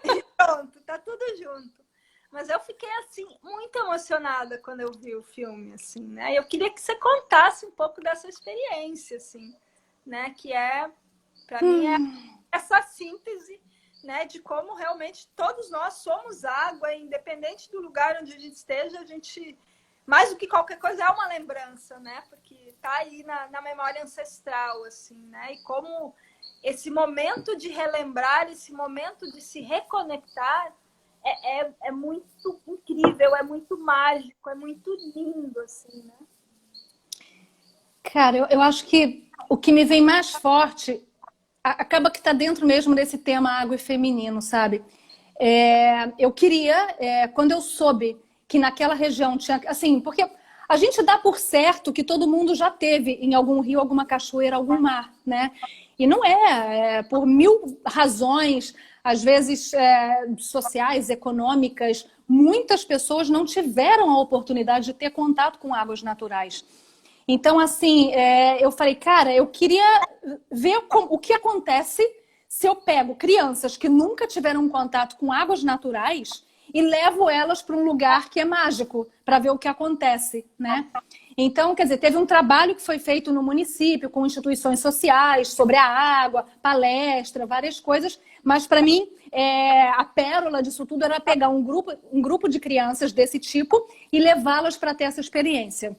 E pronto, tá tudo junto. Mas eu fiquei, assim, muito emocionada quando eu vi o filme, assim, né? Eu queria que você contasse um pouco dessa experiência, assim, né? Que para mim, essa síntese, né? De como realmente todos nós somos água, independente do lugar onde a gente esteja, a gente, mais do que qualquer coisa, é uma lembrança, né? Porque tá aí na memória ancestral, assim, né? E como esse momento de relembrar, esse momento de se reconectar, é muito incrível, é muito mágico, é muito lindo, assim, né? Cara, eu acho que o que me vem mais forte acaba que está dentro mesmo desse tema água e feminino, sabe? Eu queria, quando eu soube que naquela região tinha... Assim, porque a gente dá por certo que todo mundo já teve em algum rio, alguma cachoeira, algum mar, né? E não por 1000 razões... Às vezes, sociais, econômicas, muitas pessoas não tiveram a oportunidade de ter contato com águas naturais. Então, assim, eu falei, cara, eu queria ver o que acontece se eu pego crianças que nunca tiveram contato com águas naturais e levo elas para um lugar que é mágico, para ver o que acontece, né? Então, quer dizer, teve um trabalho que foi feito no município, com instituições sociais, sobre a água, palestra, várias coisas, mas para mim, a pérola disso tudo era pegar um grupo de crianças desse tipo e levá-las para ter essa experiência.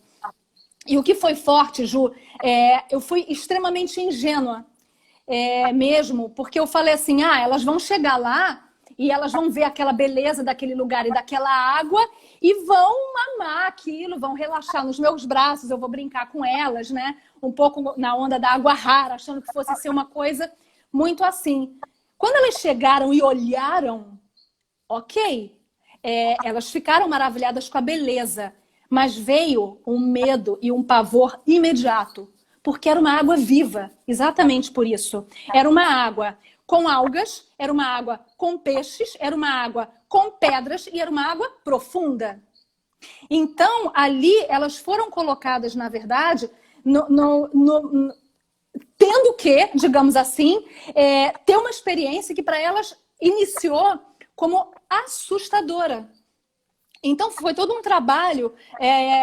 E o que foi forte, Ju, eu fui extremamente ingênua mesmo, porque eu falei assim, elas vão chegar lá e elas vão ver aquela beleza daquele lugar e daquela água e vão amar aquilo, vão relaxar nos meus braços, eu vou brincar com elas, né? Um pouco na onda da água rara, achando que fosse ser uma coisa muito assim. Quando elas chegaram e olharam, ok, elas ficaram maravilhadas com a beleza, mas veio um medo e um pavor imediato, porque era uma água viva, exatamente por isso. Era uma água com algas, era uma água com peixes, era uma água com pedras e era uma água profunda. Então, ali, elas foram colocadas, na verdade, tendo que, digamos assim, ter uma experiência que para elas iniciou como assustadora. Então, foi todo um trabalho,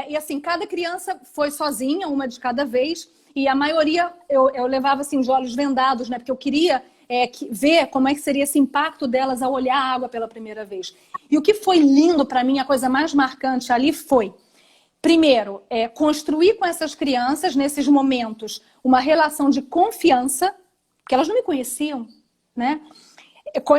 e assim, cada criança foi sozinha, uma de cada vez, e a maioria eu levava assim, os olhos vendados, né? Porque eu queria ver como é que seria esse impacto delas ao olhar a água pela primeira vez. E o que foi lindo para mim, a coisa mais marcante ali foi, primeiro, construir com essas crianças, nesses momentos, uma relação de confiança, porque elas não me conheciam, né?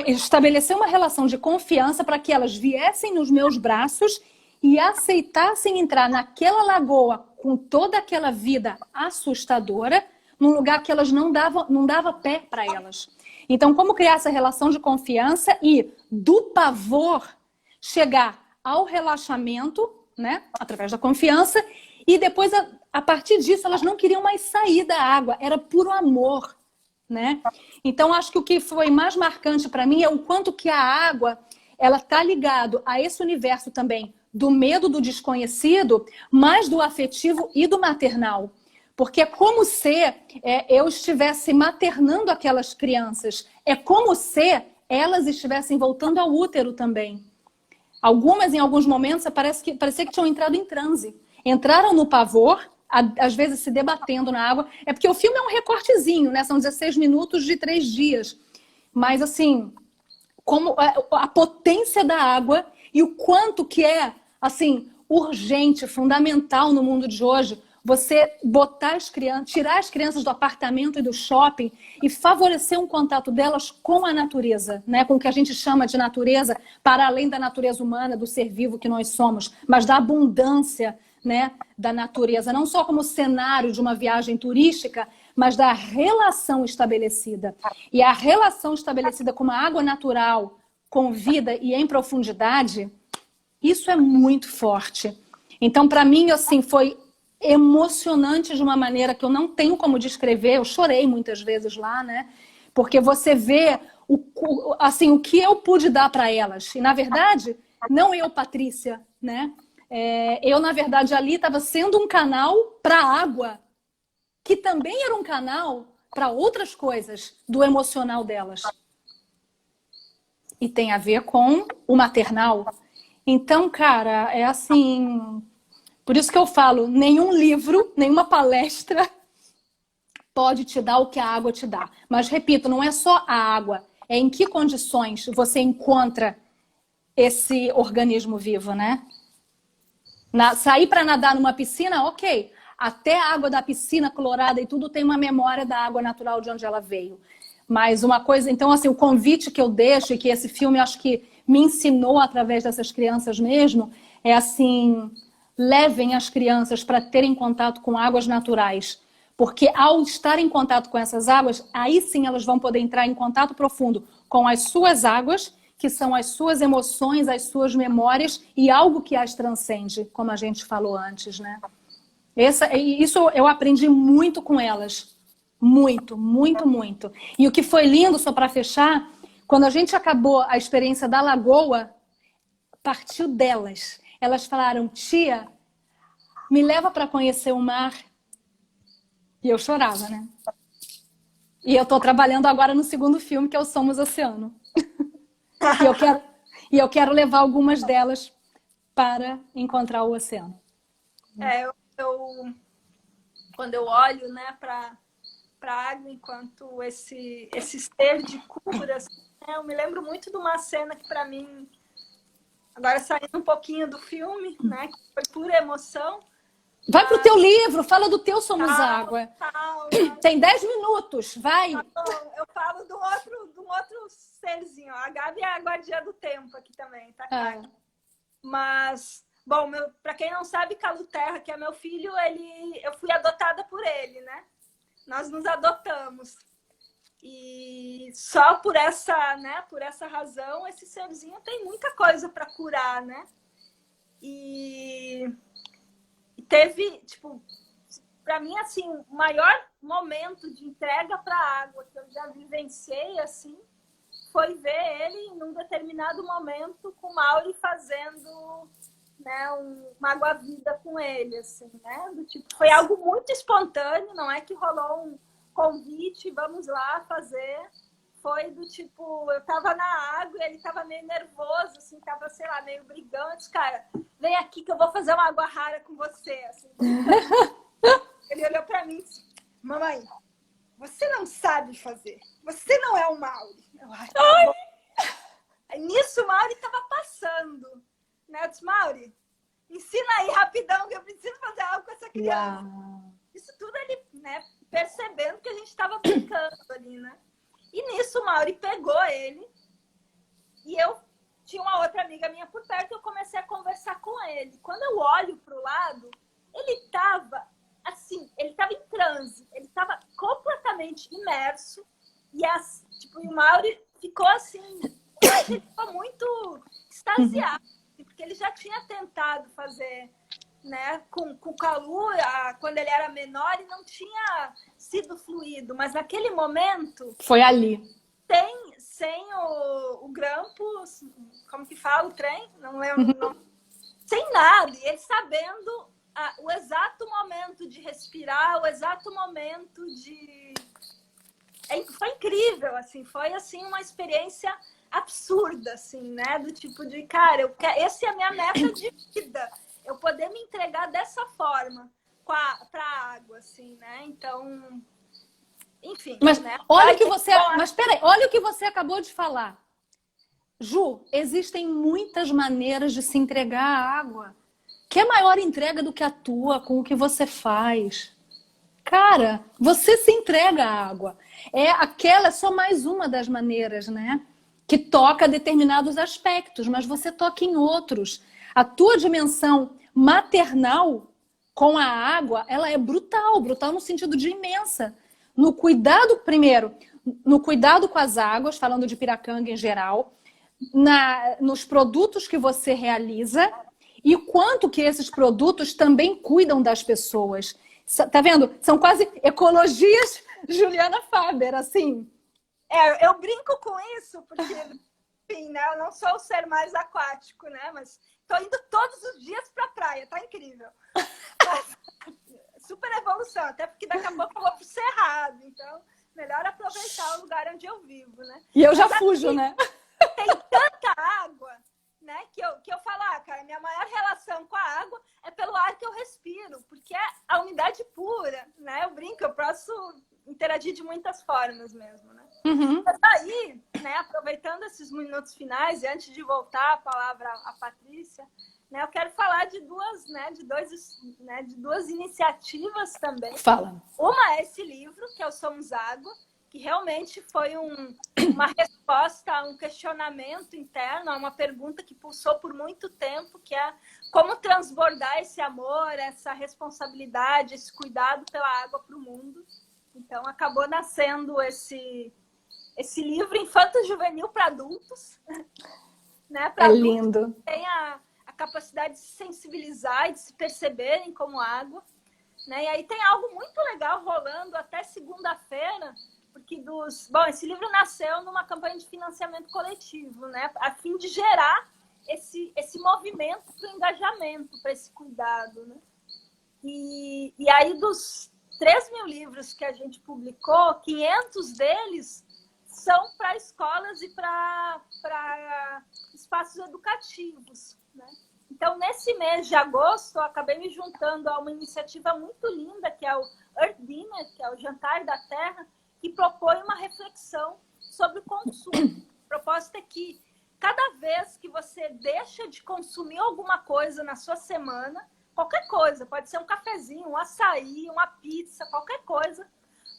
Estabelecer uma relação de confiança para que elas viessem nos meus braços e aceitassem entrar naquela lagoa com toda aquela vida assustadora, num lugar que elas não dava pé para elas. Então, como criar essa relação de confiança e do pavor chegar ao relaxamento, né, através da confiança, e depois, a partir disso, elas não queriam mais sair da água, era puro amor, né? Então, acho que o que foi mais marcante para mim é o quanto que a água, ela está ligado a esse universo também do medo do desconhecido, mas do afetivo e do maternal. Porque é como se eu estivesse maternando aquelas crianças. É como se elas estivessem voltando ao útero também. Algumas, em alguns momentos, parecia que tinham entrado em transe. Entraram no pavor, às vezes se debatendo na água. É porque o filme é um recortezinho, né? São 16 minutos de 3 dias. Mas, assim, como a potência da água e o quanto que é, assim, urgente, fundamental no mundo de hoje, você botar as crianças, tirar as crianças do apartamento e do shopping e favorecer um contato delas com a natureza, né? Com o que a gente chama de natureza, para além da natureza humana, do ser vivo que nós somos, mas da abundância, né, da natureza, não só como cenário de uma viagem turística, mas da relação estabelecida. E a relação estabelecida com uma água natural, com vida e em profundidade, isso é muito forte. Então, para mim, assim, foi emocionante de uma maneira que eu não tenho como descrever. Eu chorei muitas vezes lá, né? Porque você vê assim, o que eu pude dar para elas. E, na verdade, não eu, Patrícia, né? Eu, na verdade, ali estava sendo um canal para a água, que também era um canal para outras coisas do emocional delas. E tem a ver com o maternal. Então, cara, é assim... Por isso que eu falo, nenhum livro, nenhuma palestra pode te dar o que a água te dá. Mas, repito, não é só a água. É em que condições você encontra esse organismo vivo, né? Sair para nadar numa piscina, ok. Até a água da piscina clorada e tudo tem uma memória da água natural de onde ela veio. Mas uma coisa... Então, assim, o convite que eu deixo e que esse filme, acho que me ensinou através dessas crianças mesmo, é assim... Levem as crianças para terem contato com águas naturais. Porque ao estar em contato com essas águas, aí sim elas vão poder entrar em contato profundo com as suas águas, que são as suas emoções, as suas memórias e algo que as transcende, como a gente falou antes, né? Isso eu aprendi muito com elas. Muito, muito, muito. E o que foi lindo, só para fechar, quando a gente acabou a experiência da lagoa, partiu delas. Elas falaram, tia, me leva para conhecer o mar. E eu chorava, né? E eu estou trabalhando agora no segundo filme, que é o Somos Oceano. E eu quero levar algumas delas para encontrar o oceano. Quando eu olho, né, para a água enquanto esse ser de cura, assim, né, eu me lembro muito de uma cena que, para mim, agora saindo um pouquinho do filme, né, que foi pura emoção. Vai pro teu livro, fala do teu Somos Água. Calma. Tem 10 minutos, vai. Eu falo de um outro serzinho. A Gabi é a guardiã do tempo aqui também, tá, cara? Mas, bom, para quem não sabe, Caluterra, que é meu filho, eu fui adotada por ele, né? Nós nos adotamos. E só por essa, né, por essa razão, esse serzinho tem muita coisa para curar, né? E teve, tipo, para mim, assim, o maior momento de entrega para a água que eu já vivenciei, assim, foi ver ele num determinado momento com o Mauri fazendo, né, uma água-vida com ele, assim, né? Do tipo, foi algo muito espontâneo, não é que rolou um convite, vamos lá fazer. Foi do tipo, eu tava na água e ele tava meio nervoso, assim, tava, sei lá, meio brigando. Eu disse, cara, vem aqui que eu vou fazer uma água rara com você, assim. Ele olhou pra mim e disse, mamãe, você não sabe fazer. Você não é o Mauri. Aí, nisso, o Mauri tava passando. Né? Eu disse, Mauri, ensina aí rapidão que eu preciso fazer algo com essa criança. Uau. Isso tudo ele, né, percebendo que a gente tava brincando ali, né? E nisso, o Mauri pegou ele e eu tinha uma outra amiga minha por perto e eu comecei a conversar com ele. Quando eu olho pro lado, ele tava assim, ele estava em transe, ele estava completamente imerso e tipo, o Mauri ficou assim, ele ficou muito extasiado, porque ele já tinha tentado fazer, né, com o Calu, quando ele era menor, e não tinha sido fluido, mas naquele momento... Foi ali. Sem o grampo, como que fala o trem? Não lembro. Não, sem nada, e ele sabendo... o exato momento de respirar, o exato momento de... Foi incrível, assim, foi assim uma experiência absurda, assim, né? Do tipo de, cara, essa é a minha meta de vida, eu poder me entregar dessa forma para a água, assim, né? Então, enfim. Mas né? olha o que você... Mas peraí, olha o que você acabou de falar. Ju, existem muitas maneiras de se entregar à água. Que é maior entrega do que a tua, com o que você faz. Cara, você se entrega à água. Aquela é só mais uma das maneiras, né? Que toca determinados aspectos, mas você toca em outros. A tua dimensão maternal com a água, ela é brutal, brutal no sentido de imensa. No cuidado, primeiro, no cuidado com as águas, falando de Piracanga em geral, nos produtos que você realiza, e o quanto que esses produtos também cuidam das pessoas. Tá vendo? São quase ecologias Juliana Faber, assim. Eu brinco com isso, porque, enfim, né, eu não sou o ser mais aquático, né? Mas tô indo todos os dias pra praia, tá incrível. Mas, super evolução, até porque daqui a pouco eu vou pro Cerrado, então melhor aproveitar o lugar onde eu vivo, né? E eu já fujo, né? Tem tanta água, né, que eu falo, cara, minha maior relação com a água é pelo ar que eu respiro, porque é a umidade pura, né? Eu brinco, eu posso interagir de muitas formas mesmo, né? Uhum. Mas aí, né, aproveitando esses minutos finais, e antes de voltar a palavra à Patrícia, né, eu quero falar de duas iniciativas também. Fala. Uma é esse livro, que é o Somos Água, que realmente foi uma resposta a um questionamento interno, a uma pergunta que pulsou por muito tempo, que é como transbordar esse amor, essa responsabilidade, esse cuidado pela água para o mundo. Então, acabou nascendo esse livro infanto-juvenil para adultos. Né? Para adultos lindo. Que têm a capacidade de se sensibilizar e de se perceberem como água. Né? E aí tem algo muito legal rolando até segunda-feira, porque esse livro nasceu numa campanha de financiamento coletivo, né? A fim de gerar esse movimento para o engajamento, para esse cuidado, né? E aí dos 3.000 livros que a gente publicou, 500 deles são para escolas e para espaços educativos, né? Então, nesse mês de agosto, eu acabei me juntando a uma iniciativa muito linda, que é o Earth Dinner, que é o Jantar da Terra, que propõe uma reflexão sobre o consumo. O propósito é que cada vez que você deixa de consumir alguma coisa na sua semana, qualquer coisa, pode ser um cafezinho, um açaí, uma pizza, qualquer coisa,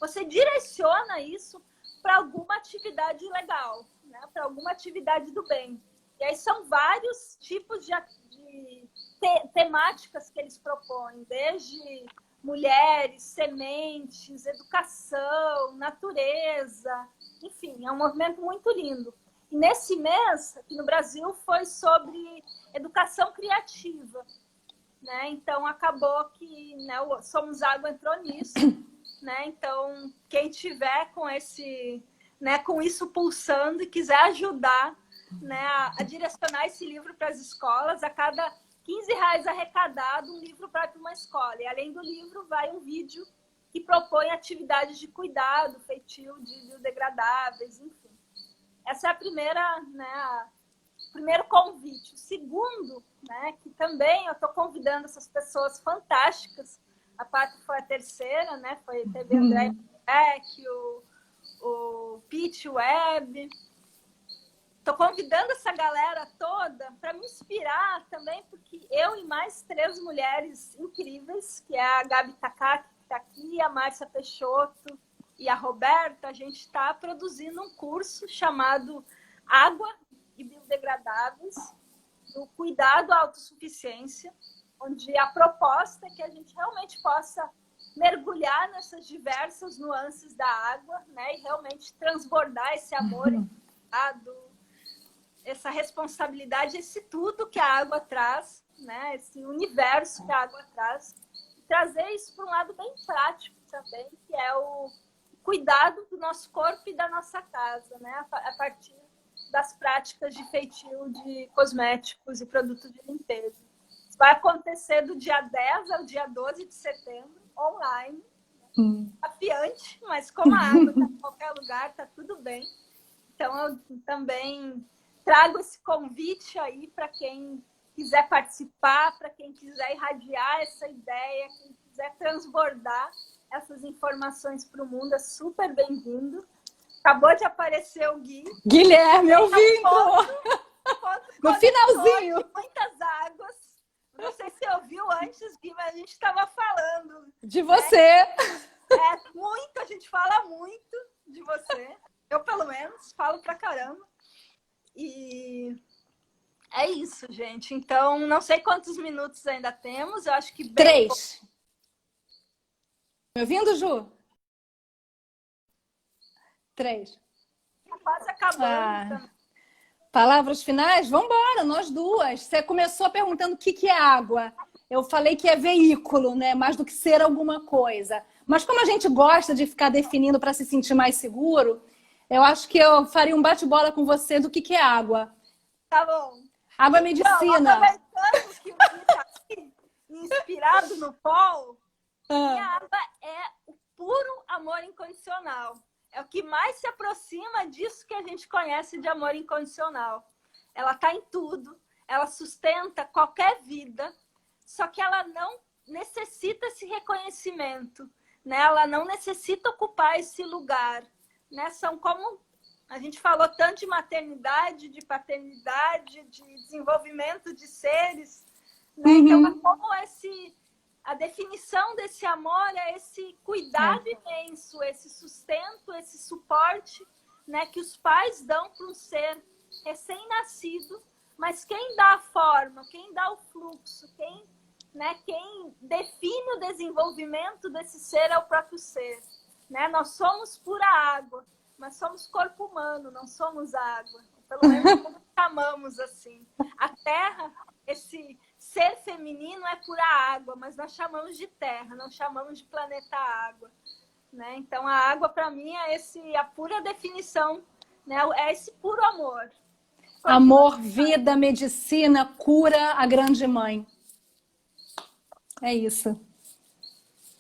você direciona isso para alguma atividade legal, né? Para alguma atividade do bem. E aí são vários tipos de temáticas que eles propõem, desde mulheres, sementes, educação, natureza, enfim, é um movimento muito lindo. E nesse mês, aqui no Brasil, foi sobre educação criativa, né? Então, acabou que, né, o Somos Água entrou nisso, né? Então, quem tiver com esse, né, com isso pulsando e quiser ajudar, né, a direcionar esse livro para as escolas, a cada R$ 15 arrecadado, um livro para uma escola. E além do livro, vai um vídeo que propõe atividades de cuidado, feitio de biodegradáveis, enfim. Essa é a primeira, né, o primeiro convite. O segundo, né, que também eu estou convidando essas pessoas fantásticas. A Pátria foi a terceira, né? Teve André Beck, o Pitch Web. Estou convidando essa galera toda para me inspirar também, porque eu e mais 3 mulheres incríveis, que é a Gabi Takaki, que está aqui, a Márcia Peixoto e a Roberta, a gente está produzindo um curso chamado Água e Biodegradáveis, do cuidado à autossuficiência, onde a proposta é que a gente realmente possa mergulhar nessas diversas nuances da água, né, e realmente transbordar esse amor, essa responsabilidade, esse tudo que a água traz, né, esse universo que a água traz, e trazer isso para um lado bem prático também, que é o cuidado do nosso corpo e da nossa casa, né, a partir das práticas de feitio de cosméticos e produtos de limpeza. Isso vai acontecer do dia 10 ao dia 12 de setembro, online, desafiante, mas como a água está em qualquer lugar, está tudo bem. Então, eu também trago esse convite aí para quem quiser participar, para quem quiser irradiar essa ideia, quem quiser transbordar essas informações para o mundo, é super bem-vindo. Acabou de aparecer o Gui. Guilherme, eu vi, no finalzinho. De muitas águas. Não sei se você ouviu antes, Gui, mas a gente estava falando. De você. Muito, a gente fala muito de você. Eu, pelo menos, falo pra caramba. E é isso, gente. Então, não sei quantos minutos ainda temos. Eu acho que... 3. Me ouvindo, Ju? 3. Quase acabando. Palavras finais? Vamos embora, nós duas. Você começou perguntando o que é água. Eu falei que é veículo, né? Mais do que ser alguma coisa. Mas como a gente gosta de ficar definindo para se sentir mais seguro, eu acho que eu faria um bate-bola com você do que é água. Tá bom. Água é medicina. Então, aproveitando que o Gui está aqui, inspirado no Paul, a água é o puro amor incondicional. É o que mais se aproxima disso que a gente conhece de amor incondicional. Ela está em tudo, ela sustenta qualquer vida, só que ela não necessita esse reconhecimento, né? Ela não necessita ocupar esse lugar, né? São como a gente falou tanto de maternidade, de paternidade, de desenvolvimento de seres, né? Então, é como a definição desse amor é esse cuidado imenso, esse sustento, esse suporte, né, que os pais dão para um ser recém-nascido, mas quem dá a forma, quem dá o fluxo, quem define o desenvolvimento desse ser é o próprio ser. Né? Nós somos pura água, mas somos corpo humano, não somos água. Pelo menos como chamamos assim. A Terra, esse ser feminino é pura água, mas nós chamamos de terra, não chamamos de planeta água, né? Então a água para mim é a pura definição, né? É esse puro amor. Amor, vida, medicina, cura, a grande mãe. É isso.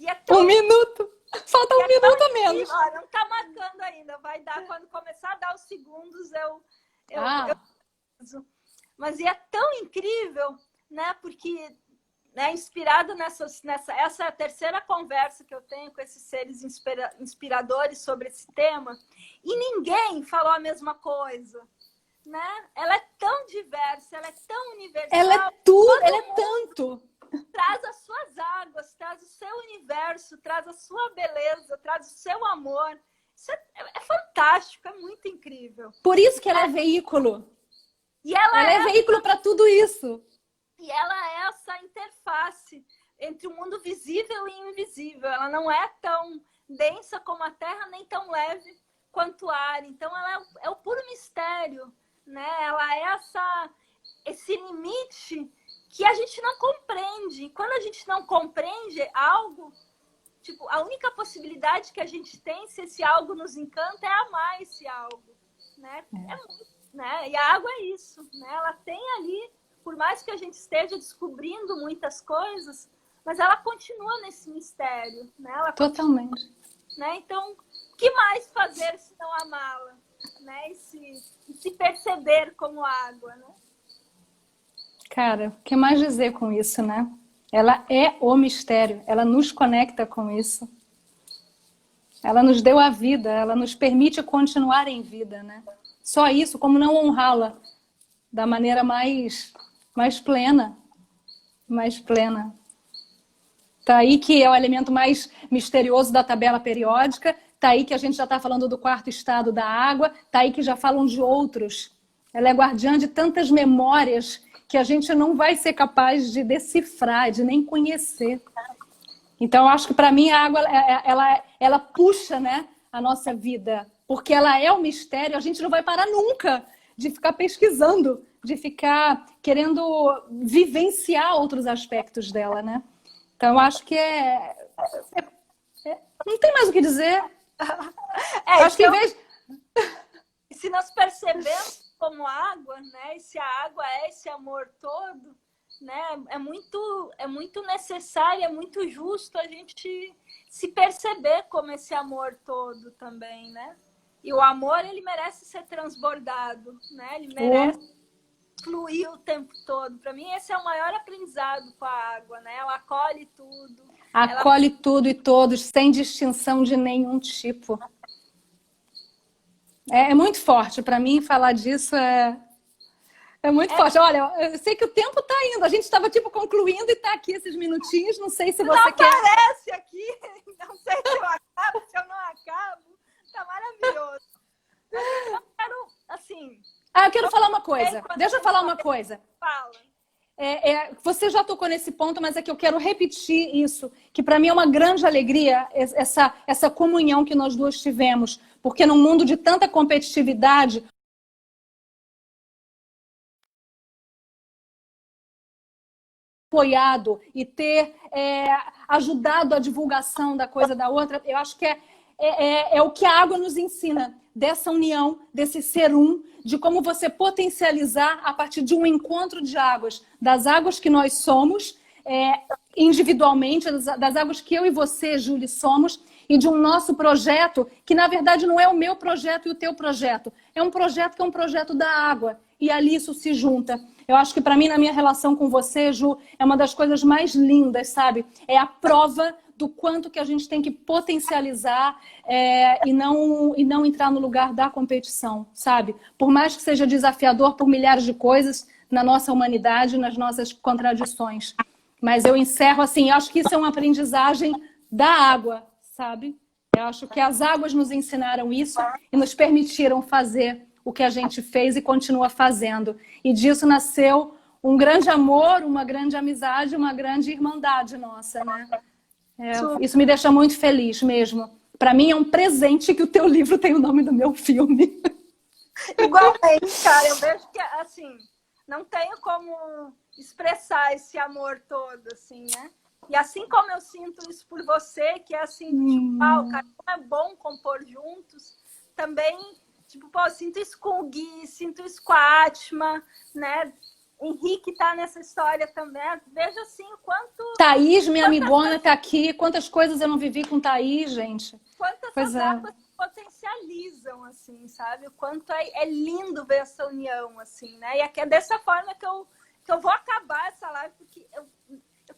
E é 1 minuto. Falta 1 minuto a menos. Não está marcando ainda. Vai dar quando começar a dar os segundos. Mas é tão incrível, né? Porque, né, inspirado essa é a terceira conversa que eu tenho com esses seres inspiradores sobre esse tema, e ninguém falou a mesma coisa, né? Ela é tão diversa, ela é tão universal. Ela é tudo, ela é tanto. Traz as suas águas, traz o seu universo, traz a sua beleza, traz o seu amor. Isso é fantástico, é muito incrível. Por isso que ela é veículo. E ela é veículo para tudo isso. E ela é essa interface entre o mundo visível e invisível. Ela não é tão densa como a Terra, nem tão leve quanto o ar. Então, ela é o puro mistério, né? Ela é esse limite que a gente não compreende. E quando a gente não compreende algo, tipo, a única possibilidade que a gente tem, se esse algo nos encanta, é amar esse algo, né? Né? E a água é isso, né? Ela tem ali, por mais que a gente esteja descobrindo muitas coisas, mas ela continua nesse mistério, né? Ela totalmente. Continua, né? Então, o que mais fazer se não amá-la, né? E se perceber como água, né? Cara, o que mais dizer com isso, né? Ela é o mistério, ela nos conecta com isso. Ela nos deu a vida, ela nos permite continuar em vida, né? Só isso, como não honrá-la da maneira mais plena, mais plena. Tá aí que é o elemento mais misterioso da tabela periódica, tá aí que a gente já está falando do quarto estado da água, tá aí que já falam de outros. Ela é guardiã de tantas memórias que a gente não vai ser capaz de decifrar, de nem conhecer. Então, eu acho que para mim a água, ela puxa, né, a nossa vida, porque ela é o mistério, a gente não vai parar nunca de ficar pesquisando, de ficar querendo vivenciar outros aspectos dela, né? Então, eu acho que não tem mais o que dizer. Acho que em vez... Se nós percebemos como água, né? E se a água é esse amor todo, né? É muito necessário, é muito justo a gente se perceber como esse amor todo também, né? E o amor, ele merece ser transbordado, né? Ele merece fluir o tempo todo. Para mim, esse é o maior aprendizado com a água, né? Ela acolhe tudo. Acolhe tudo e todos, sem distinção de nenhum tipo. É muito forte. Para mim, falar disso é muito forte. Olha, eu sei que o tempo está indo. A gente estava, tipo, concluindo e está aqui esses minutinhos. Não sei se você quer... Não aparece aqui. Não sei se eu acabo, se eu não acabo. Tá maravilhoso. Eu quero, assim... eu quero falar uma coisa. Deixa eu falar uma coisa. Fala. Você já tocou nesse ponto, mas é que eu quero repetir isso, que para mim é uma grande alegria essa comunhão que nós duas tivemos, porque num mundo de tanta competitividade, apoiado e ter ajudado a divulgação da coisa da outra, eu acho que é o que a água nos ensina, dessa união, desse ser um, de como você potencializar a partir de um encontro de águas, das águas que nós somos, individualmente, das águas que eu e você, Júlia, somos, e de um nosso projeto, que na verdade não é o meu projeto e o teu projeto, é um projeto que é um projeto da água, e ali isso se junta. Eu acho que para mim, na minha relação com você, Ju, é uma das coisas mais lindas, sabe? É a prova do quanto que a gente tem que potencializar e não entrar no lugar da competição, sabe? Por mais que seja desafiador por milhares de coisas na nossa humanidade, nas nossas contradições. Mas eu encerro assim, acho que isso é uma aprendizagem da água, sabe? Eu acho que as águas nos ensinaram isso e nos permitiram fazer o que a gente fez e continua fazendo. E disso nasceu um grande amor, uma grande amizade, uma grande irmandade nossa, né? Isso me deixa muito feliz mesmo. Para mim é um presente que o teu livro tem o nome do meu filme. Igualmente, cara. Eu vejo que, assim, não tenho como expressar esse amor todo, assim, né? E assim como eu sinto isso por você, que é assim, tipo, cara, como é bom compor juntos, também, tipo, pô, eu sinto isso com o Gui, sinto isso com a Atma, né? Henrique tá nessa história também. Veja assim o quanto... Thaís, minha amigona, tá aqui. Quantas coisas eu não vivi com Thaís, gente. Quantas águas se potencializam. realizam, assim, sabe? O quanto é lindo ver essa união, assim, né? E é dessa forma que eu vou acabar essa live, porque eu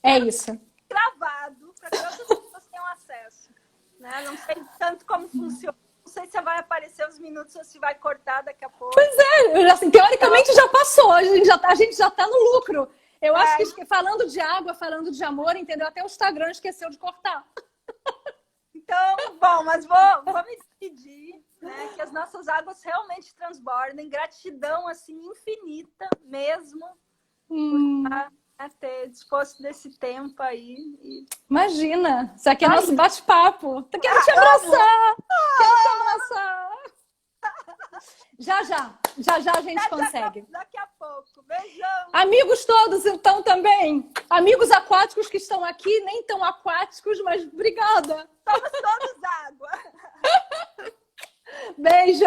É isso. gravado para que outras pessoas tenham acesso, né? Não sei tanto como funciona, não sei se vai aparecer os minutos ou se vai cortar daqui a pouco. Pois é, assim, teoricamente já passou, a gente já tá no lucro. Eu acho que falando de água, falando de amor, entendeu? Até o Instagram esqueceu de cortar. Então, bom, mas vou me despedir, né? Que as nossas águas realmente transbordem. Gratidão, assim, infinita mesmo, por ter disposto desse tempo aí. Imagina, isso aqui é nosso bate-papo. Quero te abraçar! Quero te abraçar! Já a gente consegue. Daqui a pouco. Beijão. Amigos todos, então, também. Amigos aquáticos que estão aqui, nem tão aquáticos, mas obrigada. Somos todos água. Beijo!